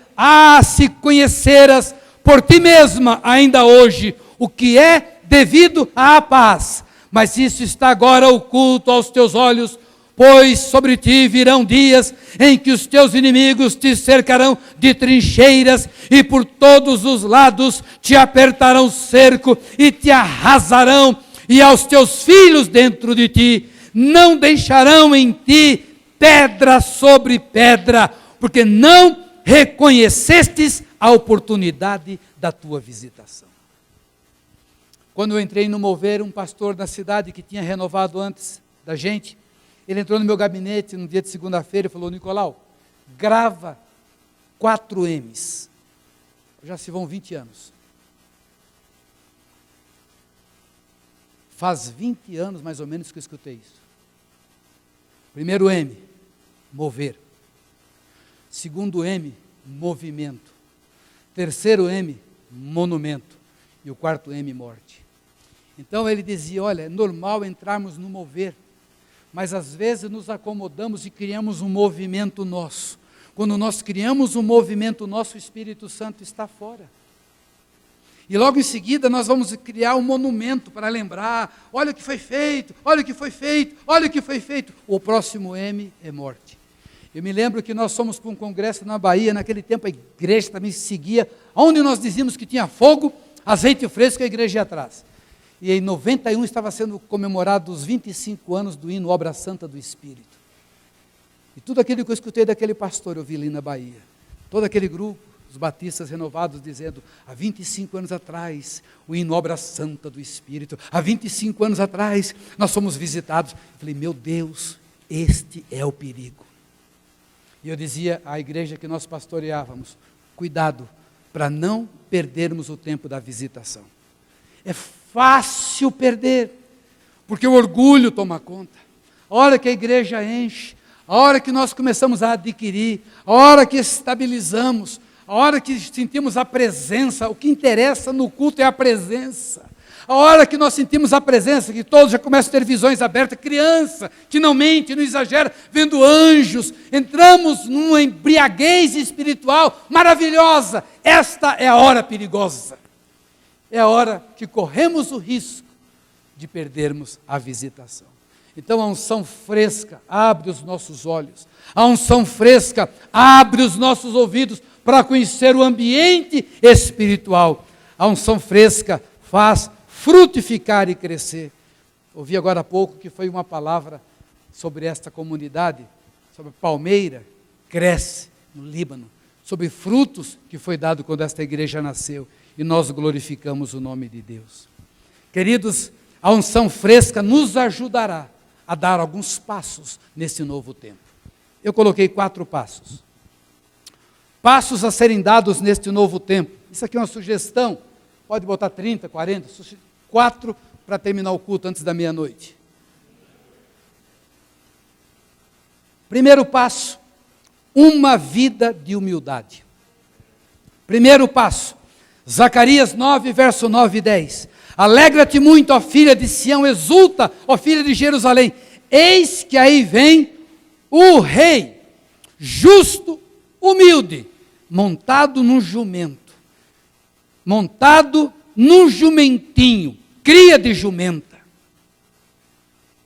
se conheceras por ti mesma ainda hoje o que é devido à paz, mas isso está agora oculto aos teus olhos, pois sobre ti virão dias em que os teus inimigos te cercarão de trincheiras e por todos os lados te apertarão cerco e te arrasarão, e aos teus filhos dentro de ti não deixarão em ti pedra sobre pedra, porque não reconhecestes a oportunidade da tua visitação. Quando eu entrei no Mover, um pastor da cidade que tinha renovado antes da gente, ele entrou no meu gabinete no dia de segunda-feira e falou: Nicolau, grava 4 M's. Já se vão 20 anos. Faz 20 anos mais ou menos que eu escutei isso. Primeiro M, mover. Segundo M, movimento. Terceiro M, monumento. E o quarto M, morte. Então ele dizia: olha, é normal entrarmos no mover, Mas às vezes nos acomodamos e criamos um movimento nosso. Quando nós criamos um movimento nosso, o Espírito Santo está fora. E logo em seguida nós vamos criar um monumento para lembrar, olha o que foi feito, olha o que foi feito, olha o que foi feito. O próximo M é morte. Eu me lembro que nós fomos para um congresso na Bahia, naquele tempo a igreja também seguia, onde nós dizíamos que tinha fogo, azeite fresco, a igreja ia atrás. E em 91 estava sendo comemorado os 25 anos do hino Obra Santa do Espírito. E tudo aquilo que eu escutei daquele pastor, eu vi ali na Bahia. Todo aquele grupo, os batistas renovados, dizendo, há 25 anos atrás, o hino Obra Santa do Espírito. Há 25 anos atrás, nós fomos visitados. Eu falei, meu Deus, este é o perigo. E eu dizia à igreja que nós pastoreávamos, cuidado, para não perdermos o tempo da visitação. É fácil perder, porque o orgulho toma conta. A hora que a igreja enche, a hora que nós começamos a adquirir, a hora que estabilizamos, a hora que sentimos a presença, o que interessa no culto é a presença. A hora que nós sentimos a presença, que todos já começam a ter visões abertas, criança, que não mente, não exagera, vendo anjos, entramos numa embriaguez espiritual maravilhosa. Esta é a hora perigosa. É a hora que corremos o risco de perdermos a visitação. Então a unção fresca abre os nossos olhos, a unção fresca abre os nossos ouvidos para conhecer o ambiente espiritual. A unção fresca faz frutificar e crescer. Ouvi agora há pouco que foi uma palavra sobre esta comunidade, sobre palmeira, cresce no Líbano, sobre frutos que foi dado quando esta igreja nasceu, e nós glorificamos o nome de Deus. Queridos, a unção fresca nos ajudará a dar alguns passos nesse novo tempo. Eu coloquei 4 passos. Passos a serem dados neste novo tempo. Isso aqui é uma sugestão, pode botar 30, 40, 4 para terminar o culto antes da meia-noite. Primeiro passo, uma vida de humildade. Primeiro passo, Zacarias 9, verso 9 e 10. Alegra-te muito, ó filha de Sião, exulta, ó filha de Jerusalém. Eis que aí vem o rei, justo, humilde, montado num jumento, montado num jumentinho, cria de jumenta.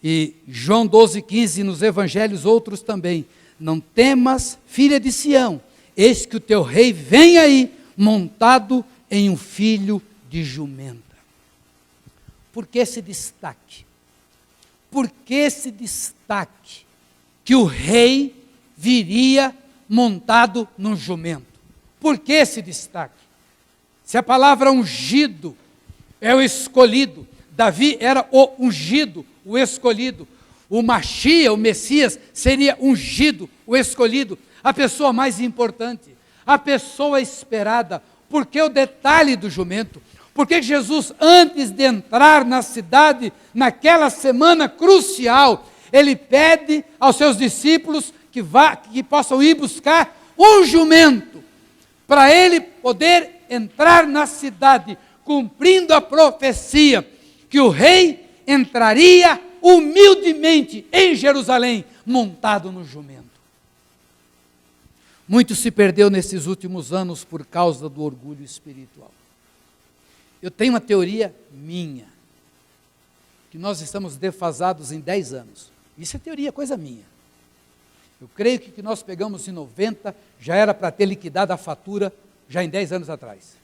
E João 12,15, nos evangelhos outros também, não temas, filha de Sião, eis que o teu rei vem aí, montado em um filho de jumenta. Por que esse destaque? Por que esse destaque? Que o rei viria montado num jumento. Por que esse destaque? Se a palavra ungido é o escolhido, Davi era o ungido, o escolhido. O Machia, o Messias, seria ungido, o escolhido, a pessoa mais importante, a pessoa esperada. Por que o detalhe do jumento? Porque Jesus, antes de entrar na cidade, naquela semana crucial, ele pede aos seus discípulos que possam ir buscar um jumento, para ele poder entrar na cidade, cumprindo a profecia, que o rei entraria humildemente em Jerusalém, montado no jumento. Muito se perdeu nesses últimos anos por causa do orgulho espiritual. Eu tenho uma teoria minha, que nós estamos defasados em 10 anos. Isso é teoria, coisa minha. Eu creio que o que nós pegamos em 90 já era para ter liquidado a fatura já em 10 anos atrás.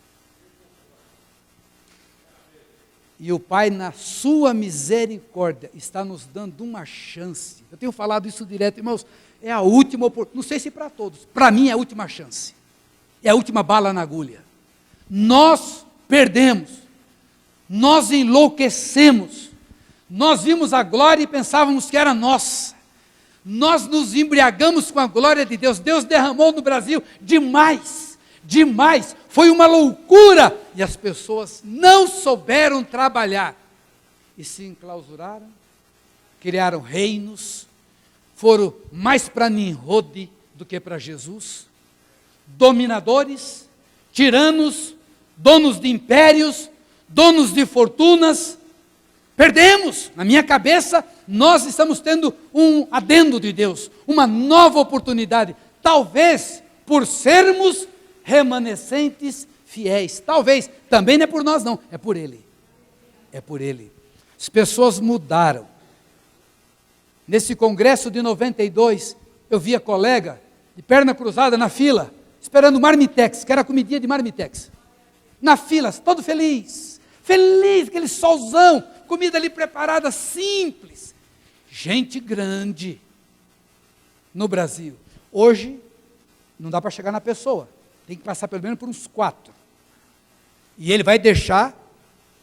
E o Pai, na sua misericórdia, está nos dando uma chance. Eu tenho falado isso direto, irmãos, é a última oportunidade, não sei se para todos, para mim é a última chance. É a última bala na agulha. Nós perdemos, nós enlouquecemos, nós vimos a glória e pensávamos que era nossa. Nós nos embriagamos com a glória de Deus. Deus derramou no Brasil demais, demais. Foi uma loucura. E as pessoas não souberam trabalhar. E se enclausuraram, criaram reinos, foram mais para Nimrod do que para Jesus. Dominadores, tiranos, donos de impérios, donos de fortunas, Perdemos. Na minha cabeça, nós estamos tendo um adendo de Deus, uma nova oportunidade. Talvez por sermos remanescentes fiéis. Talvez, também não é por nós não, é por Ele. É por Ele. As pessoas mudaram. Nesse congresso de 92, eu via colega de perna cruzada na fila, esperando marmitex, que era comidinha de marmitex. Na fila, todo feliz. Feliz, aquele solzão, comida ali preparada, simples. Gente grande no Brasil. Hoje, não dá para chegar na pessoa. Tem que passar pelo menos por uns 4. E ele vai deixar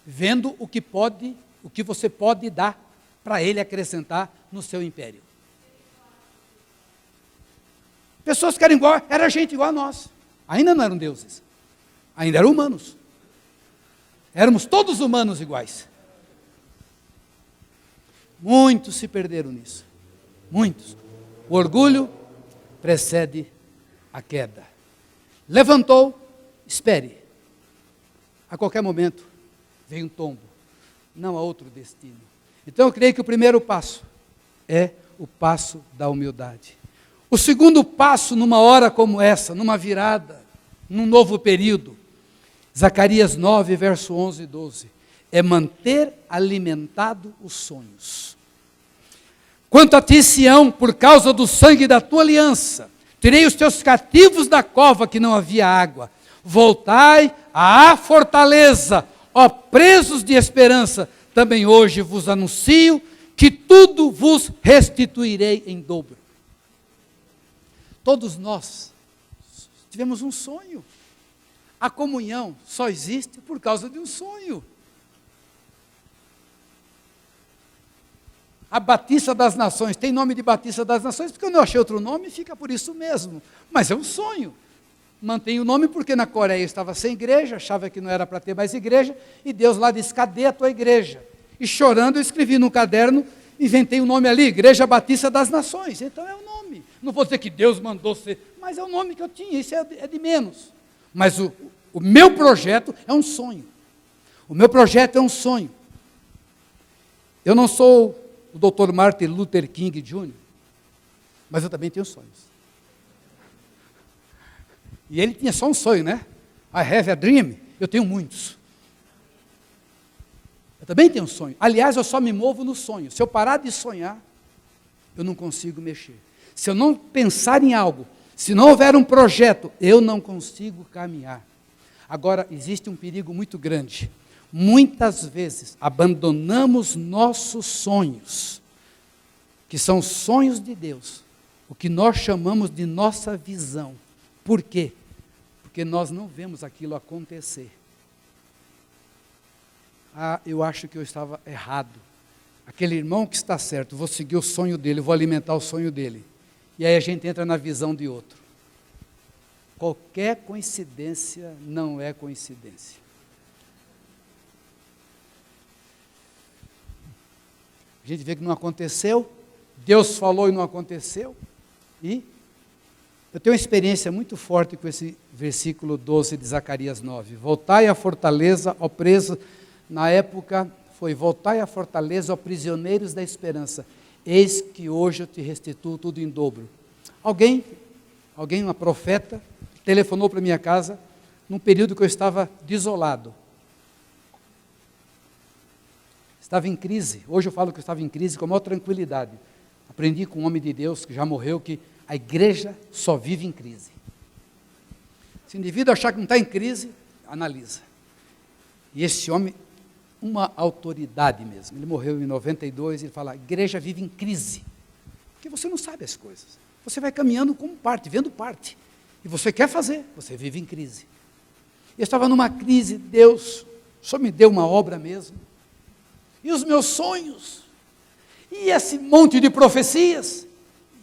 vendo o que você pode dar para ele acrescentar no seu império. Pessoas que eram igual, era gente igual a nós. Ainda não eram deuses. Ainda eram humanos. Éramos todos humanos iguais. Muitos se perderam nisso. Muitos. O orgulho precede a queda. Levantou, espere. A qualquer momento vem um tombo. Não há outro destino. Então eu creio que o primeiro passo é o passo da humildade. O segundo passo numa hora como essa, numa virada, num novo período, Zacarias 9, verso 11 e 12, é manter alimentado os sonhos. Quanto a ti, Sião, por causa do sangue da tua aliança, tirei os teus cativos da cova que não havia água. Voltai à fortaleza, ó presos de esperança, também hoje vos anuncio que tudo vos restituirei em dobro. Todos nós tivemos um sonho. A comunhão só existe por causa de um sonho. A Batista das Nações, tem nome de Batista das Nações, porque eu não achei outro nome, fica por isso mesmo. Mas é um sonho. Mantém o nome porque na Coreia estava sem igreja, achava que não era para ter mais igreja, e Deus lá disse, cadê a tua igreja? E chorando eu escrevi num caderno, inventei o nome ali, Igreja Batista das Nações. Então é o nome. Não vou dizer que Deus mandou ser, mas é o nome que eu tinha, isso é de menos. Mas o meu projeto é um sonho. O meu projeto é um sonho. Eu não sou o Dr. Martin Luther King Jr., mas eu também tenho sonhos. E ele tinha só um sonho, né? I have a dream. Eu tenho muitos. Eu também tenho um sonho. Aliás, eu só me movo no sonho. Se eu parar de sonhar, eu não consigo mexer. Se eu não pensar em algo, se não houver um projeto, eu não consigo caminhar. Agora, existe um perigo muito grande. Muitas vezes abandonamos nossos sonhos, que são sonhos de Deus, o que nós chamamos de nossa visão. Por quê? Porque nós não vemos aquilo acontecer. Eu acho que eu estava errado. Aquele irmão que está certo, vou seguir o sonho dele, vou alimentar o sonho dele. E aí a gente entra na visão de outro. Qualquer coincidência não é coincidência. A gente vê que não aconteceu, Deus falou e não aconteceu, e eu tenho uma experiência muito forte com esse versículo 12 de Zacarias 9. Voltai à fortaleza, ó presos, na época foi, voltai à fortaleza, ó prisioneiros da esperança, eis que hoje eu te restituo tudo em dobro. Alguém, uma profeta, telefonou para minha casa, num período que eu estava desolado. Estava em crise. Hoje eu falo que eu estava em crise com a maior tranquilidade. Aprendi com um homem de Deus que já morreu que a igreja só vive em crise. Se o indivíduo achar que não está em crise, analisa. E esse homem, uma autoridade mesmo, ele morreu em 92, ele fala, a igreja vive em crise. Porque você não sabe as coisas. Você vai caminhando como parte, vendo parte. E você quer fazer, você vive em crise. Eu estava numa crise, Deus só me deu uma obra mesmo. E os meus sonhos, e esse monte de profecias,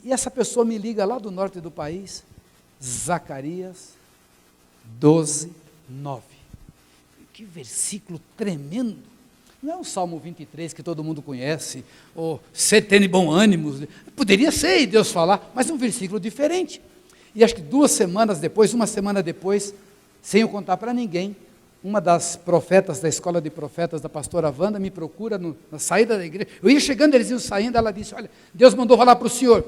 e essa pessoa me liga lá do norte do país, Zacarias 12, 9. Que versículo tremendo. Não é o Salmo 23 que todo mundo conhece, ou ser tendo bom ânimo, poderia ser Deus falar, mas é um versículo diferente. E acho que uma semana depois, sem eu contar para ninguém, uma das profetas da escola de profetas da pastora Wanda me procura na saída da igreja. Eu ia chegando, eles iam saindo, ela disse, olha, Deus mandou falar para o senhor.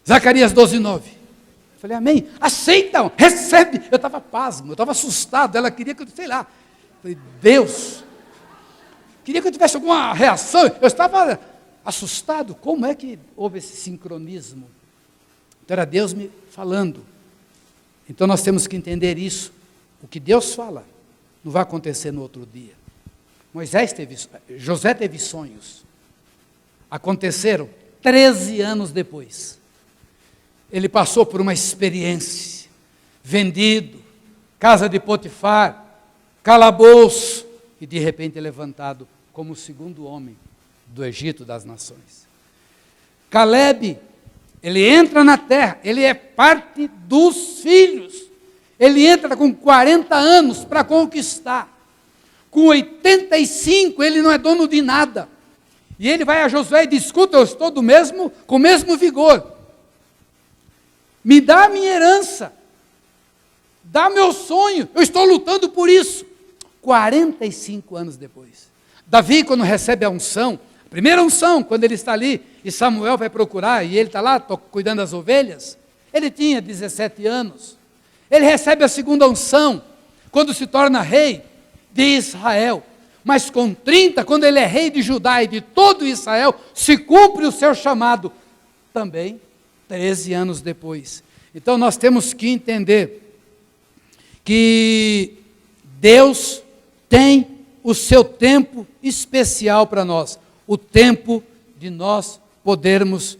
Zacarias 12:9. Eu falei, amém. Aceita, recebe. Eu estava pasmo, eu estava assustado. Ela queria que eu, sei lá. Eu falei, Deus, queria que eu tivesse alguma reação. Eu estava assustado. Como é que houve esse sincronismo? Então era Deus me falando. Então nós temos que entender isso. O que Deus fala não vai acontecer no outro dia. José teve sonhos. Aconteceram 13 anos depois. Ele passou por uma experiência. Vendido, casa de Potifar, calabouço, e de repente é levantado como o segundo homem do Egito das nações. Caleb, ele entra na terra, ele é parte dos filhos. Ele entra com 40 anos para conquistar. Com 85, ele não é dono de nada. E ele vai a Josué e diz, escuta, eu estou com o mesmo vigor. Me dá a minha herança. Dá meu sonho. Eu estou lutando por isso. 45 anos depois. Davi, quando recebe a unção, a primeira unção, quando ele está ali, e Samuel vai procurar, e ele está lá cuidando das ovelhas, ele tinha 17 anos. Ele recebe a segunda unção, quando se torna rei de Israel. Mas com 30, quando ele é rei de Judá e de todo Israel, se cumpre o seu chamado. Também 13 anos depois. Então nós temos que entender que Deus tem o seu tempo especial para nós. O tempo de nós podermos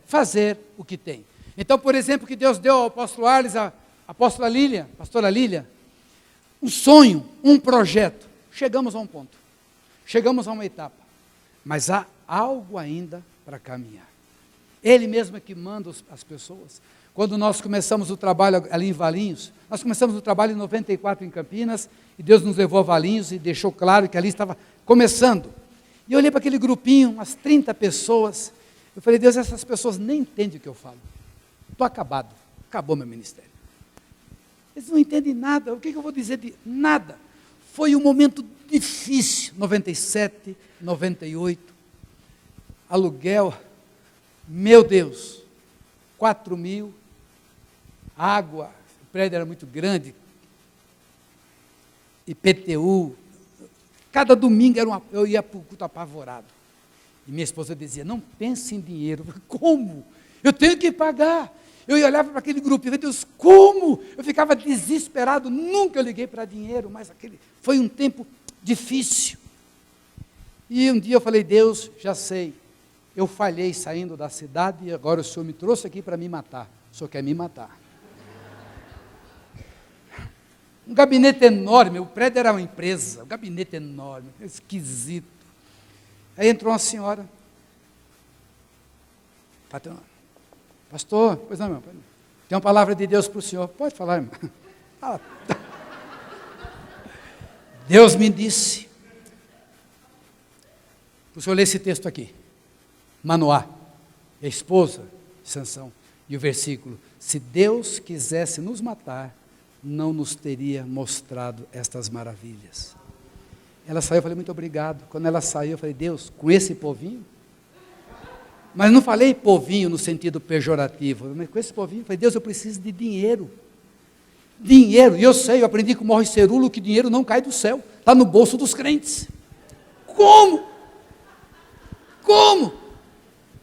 fazer o que tem. Então, por exemplo, que Deus deu ao apóstolo Arles, à pastora Lília, um sonho, um projeto. Chegamos a um ponto, chegamos a uma etapa, mas há algo ainda para caminhar. Ele mesmo é que manda as pessoas. Quando nós começamos o trabalho ali em Valinhos, nós começamos o trabalho em 94 em Campinas, e Deus nos levou a Valinhos e deixou claro que ali estava começando. E eu olhei para aquele grupinho, umas 30 pessoas, eu falei, Deus, essas pessoas nem entendem o que eu falo. Estou acabado, acabou meu ministério. Eles não entendem nada, o que eu vou dizer de nada? Foi um momento difícil, 97, 98, aluguel, meu Deus, 4.000, água, o prédio era muito grande, IPTU, cada domingo eu ia para o culto apavorado. E minha esposa dizia, não pense em dinheiro. Eu falei, como? Eu tenho que pagar. Eu olhava para aquele grupo e falei, Deus, como? Eu ficava desesperado, nunca liguei para dinheiro, mas foi um tempo difícil. E um dia eu falei, Deus, já sei, eu falhei saindo da cidade e agora o Senhor me trouxe aqui para me matar. O Senhor quer me matar. Um gabinete enorme, o prédio era uma empresa, um gabinete enorme, esquisito. Aí entrou uma senhora, pastor, pois não, irmão, tem uma palavra de Deus para o senhor, pode falar, irmão. Deus me disse, para o senhor ler esse texto aqui, Manoá, a esposa de Sansão, e o versículo, se Deus quisesse nos matar, não nos teria mostrado estas maravilhas. Ela saiu, eu falei, muito obrigado. Quando ela saiu, eu falei, Deus, com esse povinho? Mas não falei povinho no sentido pejorativo, mas com esse povinho, eu falei, Deus, eu preciso de dinheiro. Dinheiro, e eu sei, eu aprendi com o Morris Cerulo que dinheiro não cai do céu, está no bolso dos crentes. Como? Como?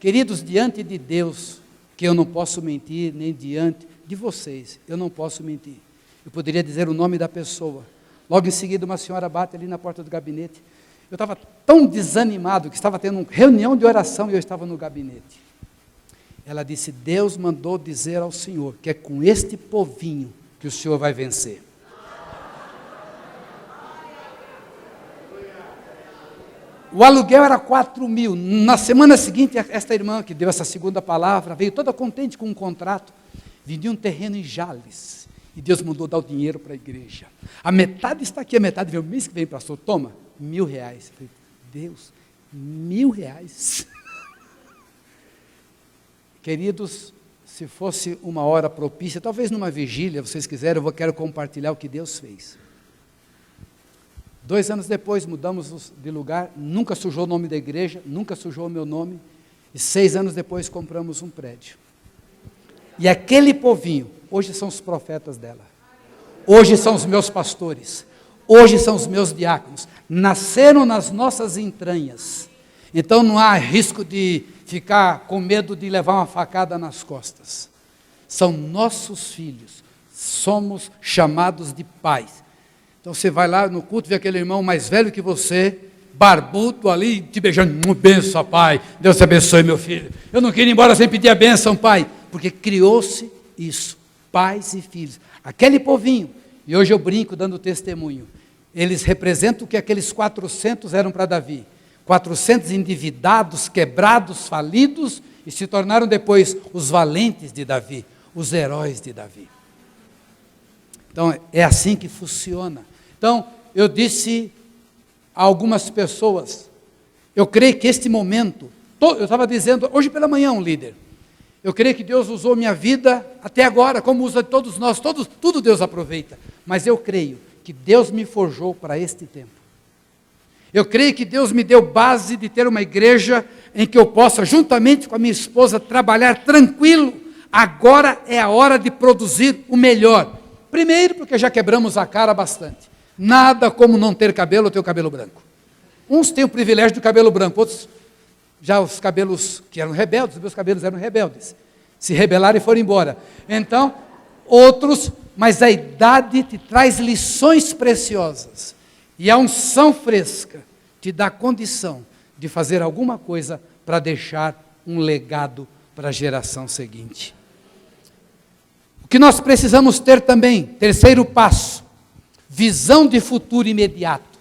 Queridos, diante de Deus, que eu não posso mentir, nem diante de vocês, eu não posso mentir. Eu poderia dizer o nome da pessoa. Logo em seguida, uma senhora bate ali na porta do gabinete. Eu estava tão desanimado que estava tendo uma reunião de oração e eu estava no gabinete. Ela disse, Deus mandou dizer ao Senhor que é com este povinho que o Senhor vai vencer. O aluguel era 4.000. Na semana seguinte, esta irmã que deu essa segunda palavra, veio toda contente com um contrato, vendia um terreno em Jales. E Deus mandou dar o dinheiro para a igreja. A metade está aqui, a metade veio. O mês que vem, pastor, toma, R$1.000. Eu falei, Deus, R$1.000? Queridos, se fosse uma hora propícia, talvez numa vigília, vocês quiserem, quero compartilhar o que Deus fez. 2 anos depois, mudamos de lugar, nunca sujou o nome da igreja, nunca sujou o meu nome, e 6 anos depois compramos um prédio. E aquele povinho, hoje são os profetas dela, hoje são os meus pastores, hoje são os meus diáconos, nasceram nas nossas entranhas. Então não há risco de ficar com medo de levar uma facada nas costas. São nossos filhos, somos chamados de pais. Então você vai lá no culto, vê aquele irmão mais velho que você, barbudo ali, te beijando, benção, pai, Deus te abençoe, meu filho. Eu não queria ir embora sem pedir a bênção, pai, porque criou-se isso, pais e filhos. Aquele povinho, e hoje eu brinco dando testemunho, eles representam o que aqueles 400 eram para Davi. 400 endividados, quebrados, falidos, e se tornaram depois os valentes de Davi, os heróis de Davi. Então, é assim que funciona. Então, eu disse a algumas pessoas, eu creio que este momento, eu estava dizendo, hoje pela manhã um líder, eu creio que Deus usou minha vida até agora, como usa todos nós, tudo Deus aproveita, mas eu creio que Deus me forjou para este tempo. Eu creio que Deus me deu base de ter uma igreja em que eu possa, juntamente com a minha esposa, trabalhar tranquilo. Agora é a hora de produzir o melhor. Primeiro, porque já quebramos a cara bastante. Nada como não ter cabelo ou ter o cabelo branco. Uns têm o privilégio do cabelo branco, outros já os cabelos que eram rebeldes, os meus cabelos eram rebeldes. Se rebelaram e foram embora. Então, outros, mas a idade te traz lições preciosas. E a unção fresca te dá condição de fazer alguma coisa para deixar um legado para a geração seguinte. O que nós precisamos ter também, terceiro passo, visão de futuro imediato,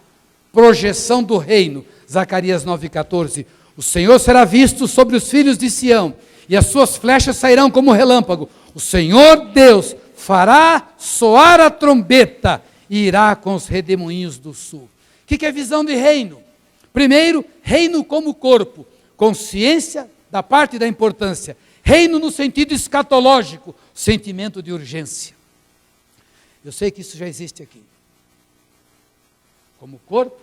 projeção do reino, Zacarias 9,14. O Senhor será visto sobre os filhos de Sião, e as suas flechas sairão como relâmpago. O Senhor Deus fará soar a trombeta, e irá com os redemoinhos do sul. O que é visão de reino? Primeiro, reino como corpo, consciência da parte da importância. Reino no sentido escatológico, sentimento de urgência. Eu sei que isso já existe aqui. Como corpo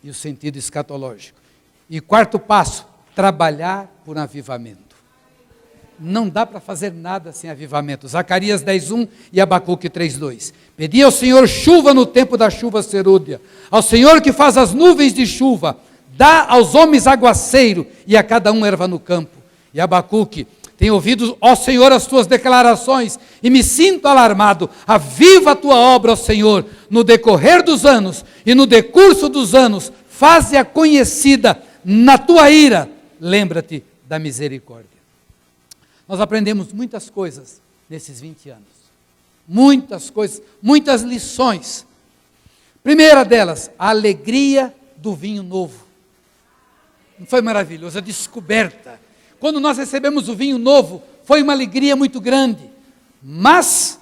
e o sentido escatológico. E quarto passo, trabalhar por avivamento. Não dá para fazer nada sem avivamento. Zacarias 10:1 e Abacuque 3:2. Pedi ao Senhor chuva no tempo da chuva serúdia, ao Senhor que faz as nuvens de chuva, dá aos homens aguaceiro e a cada um erva no campo. E Abacuque, tenho ouvido, ó Senhor, as tuas declarações e me sinto alarmado. Aviva a tua obra, ó Senhor, no decorrer dos anos e no decurso dos anos, faze-a conhecida na tua ira, lembra-te da misericórdia. Nós aprendemos muitas coisas nesses 20 anos. Muitas coisas, muitas lições. Primeira delas, a alegria do vinho novo. Não foi maravilhoso? A descoberta. Quando nós recebemos o vinho novo, foi uma alegria muito grande. Mas,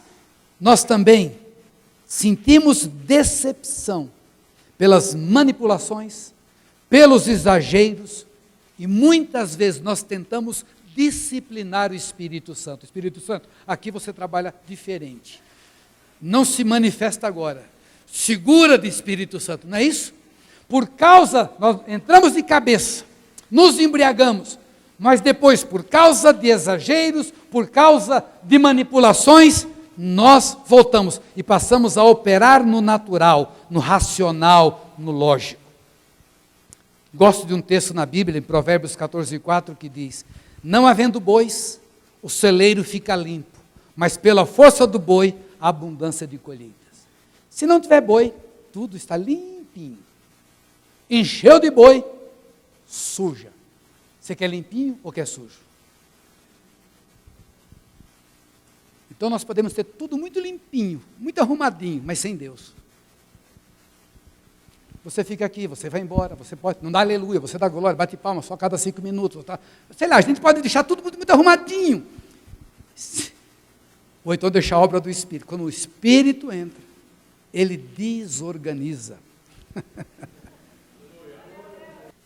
nós também sentimos decepção pelas manipulações, pelos exageros, e muitas vezes nós tentamos disciplinar o Espírito Santo. Espírito Santo, aqui você trabalha diferente. Não se manifesta agora. Segura de Espírito Santo, não é isso? Por causa, nós entramos de cabeça, nos embriagamos, mas depois, por causa de exageros, por causa de manipulações, nós voltamos e passamos a operar no natural, no racional, no lógico. Gosto de um texto na Bíblia, em Provérbios 14:4, que diz: não havendo bois, o celeiro fica limpo, mas pela força do boi, a abundância de colheitas. Se não tiver boi, tudo está limpinho. Encheu de boi, suja. Você quer limpinho ou quer sujo? Então nós podemos ter tudo muito limpinho, muito arrumadinho, mas sem Deus. Você fica aqui, você vai embora, você pode, não dá aleluia, você dá glória, bate palma só a cada 5 minutos. Tá? Sei lá, a gente pode deixar tudo muito arrumadinho. Ou então deixar a obra do Espírito. Quando o Espírito entra, ele desorganiza.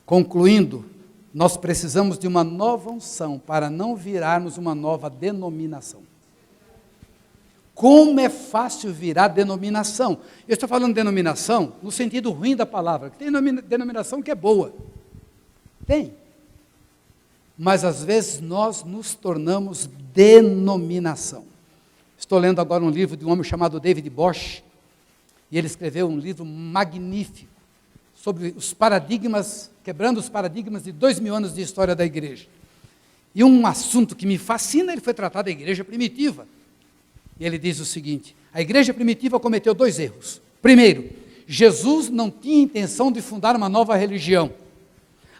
Concluindo, nós precisamos de uma nova unção para não virarmos uma nova denominação. Como é fácil virar denominação. Eu estou falando denominação no sentido ruim da palavra. Tem denominação que é boa. Tem. Mas às vezes nós nos tornamos denominação. Estou lendo agora um livro de um homem chamado David Bosch. E ele escreveu um livro magnífico sobre os paradigmas, quebrando os paradigmas de 2000 anos de história da igreja. E um assunto que me fascina, ele foi tratar da igreja primitiva. E ele diz o seguinte: a igreja primitiva cometeu 2 erros. Primeiro, Jesus não tinha intenção de fundar uma nova religião.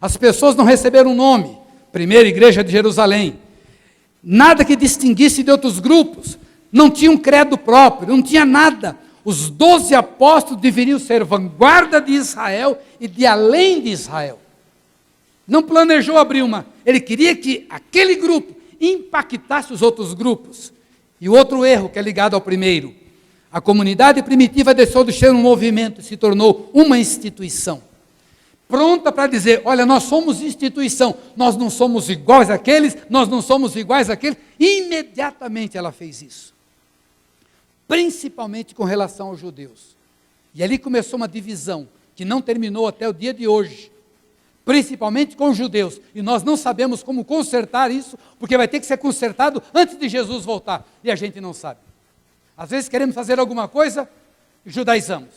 As pessoas não receberam um nome, primeira igreja de Jerusalém. Nada que distinguisse de outros grupos. Não tinha um credo próprio, não tinha nada. Os 12 apóstolos deveriam ser vanguarda de Israel e de além de Israel. Não planejou abrir uma. Ele queria que aquele grupo impactasse os outros grupos. E o outro erro que é ligado ao primeiro. A comunidade primitiva deixou de ser um movimento e se tornou uma instituição. Pronta para dizer, olha, nós somos instituição, nós não somos iguais àqueles, nós não somos iguais àqueles. Imediatamente ela fez isso. Principalmente com relação aos judeus. E ali começou uma divisão, que não terminou até o dia de hoje. Principalmente com os judeus. E nós não sabemos como consertar isso, porque vai ter que ser consertado antes de Jesus voltar. E a gente não sabe. Às vezes queremos fazer alguma coisa e judaizamos.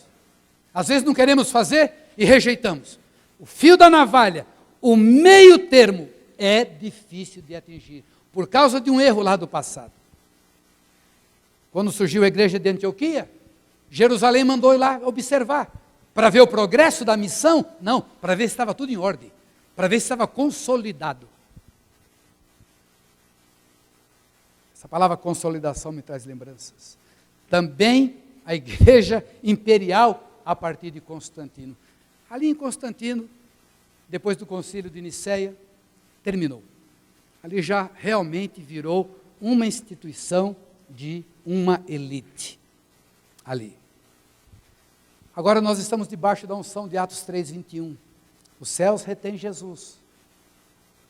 Às vezes não queremos fazer e rejeitamos. O fio da navalha, o meio termo, é difícil de atingir. Por causa de um erro lá do passado. Quando surgiu a igreja de Antioquia, Jerusalém mandou ir lá observar. Para ver o progresso da missão? Não, para ver se estava tudo em ordem. Para ver se estava consolidado. Essa palavra consolidação me traz lembranças. Também a igreja imperial a partir de Constantino. Ali em Constantino, depois do concílio de Niceia, terminou. Ali já realmente virou uma instituição de uma elite. Ali. Agora nós estamos debaixo da unção de Atos 3:21. Os céus retêm Jesus,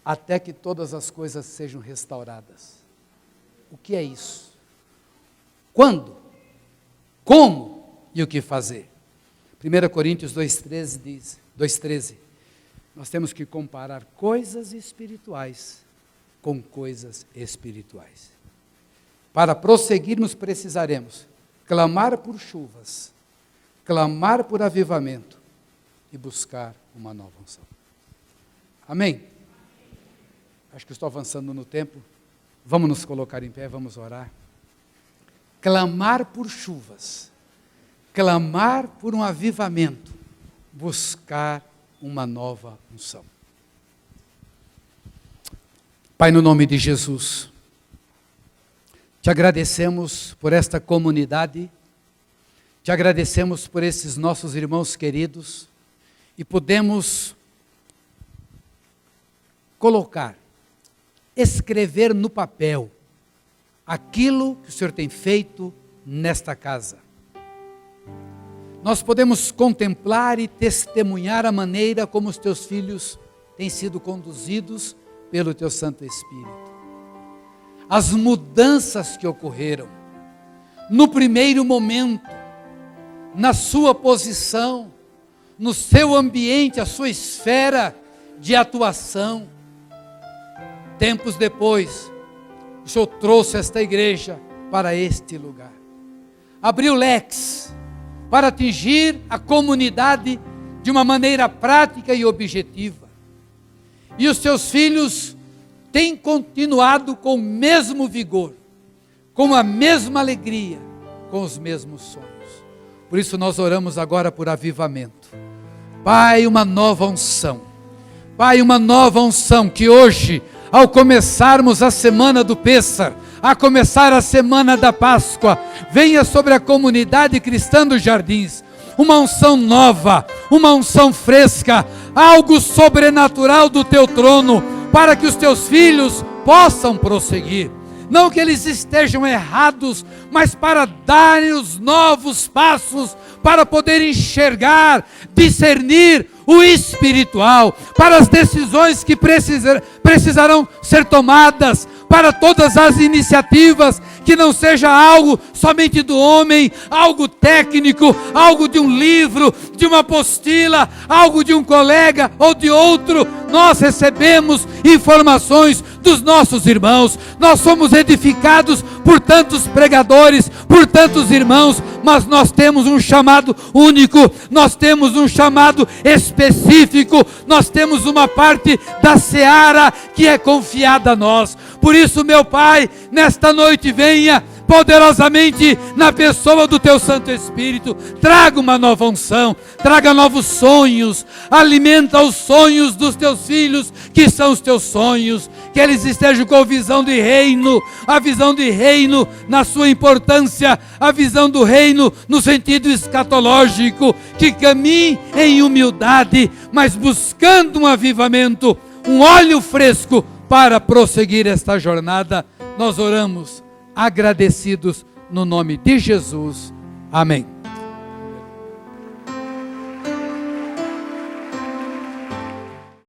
até que todas as coisas sejam restauradas. O que é isso? Quando? Como? E o que fazer? 1 Coríntios 2:13 diz, 2:13, nós temos que comparar coisas espirituais com coisas espirituais. Para prosseguirmos precisaremos clamar por chuvas, clamar por avivamento e buscar uma nova unção. Amém? Acho que estou avançando no tempo. Vamos nos colocar em pé, vamos orar. Clamar por chuvas, clamar por um avivamento, buscar uma nova unção. Pai, no nome de Jesus, te agradecemos por esta comunidade, te agradecemos por esses nossos irmãos queridos e podemos colocar, escrever no papel aquilo que o Senhor tem feito nesta casa. Nós podemos contemplar e testemunhar a maneira como os teus filhos têm sido conduzidos pelo teu Santo Espírito. As mudanças que ocorreram, no primeiro momento, na sua posição, no seu ambiente, a sua esfera de atuação. Tempos depois, o Senhor trouxe esta igreja para este lugar. Abriu leques para atingir a comunidade de uma maneira prática e objetiva. E os teus filhos têm continuado com o mesmo vigor, com a mesma alegria, com os mesmos sonhos. Por isso nós oramos agora por avivamento. Pai, uma nova unção. Pai, uma nova unção que hoje, ao começarmos a semana do Pêssar, a começar a semana da Páscoa, venha sobre a comunidade cristã dos Jardins, uma unção nova, uma unção fresca, algo sobrenatural do teu trono, para que os teus filhos possam prosseguir. Não que eles estejam errados, mas para darem os novos passos, para poder enxergar, discernir o espiritual, para as decisões que precisarão ser tomadas, para todas as iniciativas, que não seja algo somente do homem, algo técnico, algo de um livro, de uma apostila, algo de um colega ou de outro. Nós recebemos informações dos nossos irmãos, nós somos edificados por tantos pregadores, por tantos irmãos, mas nós temos um chamado único, nós temos um chamado específico, nós temos uma parte da seara que é confiada a nós. Por isso, meu Pai, nesta noite venha poderosamente na pessoa do Teu Santo Espírito, traga uma nova unção, traga novos sonhos, alimenta os sonhos dos Teus filhos, que são os Teus sonhos, que eles estejam com a visão de reino, a visão de reino na sua importância, a visão do reino no sentido escatológico, que caminhe em humildade, mas buscando um avivamento, um óleo fresco para prosseguir esta jornada. Nós oramos agradecidos no nome de Jesus. Amém.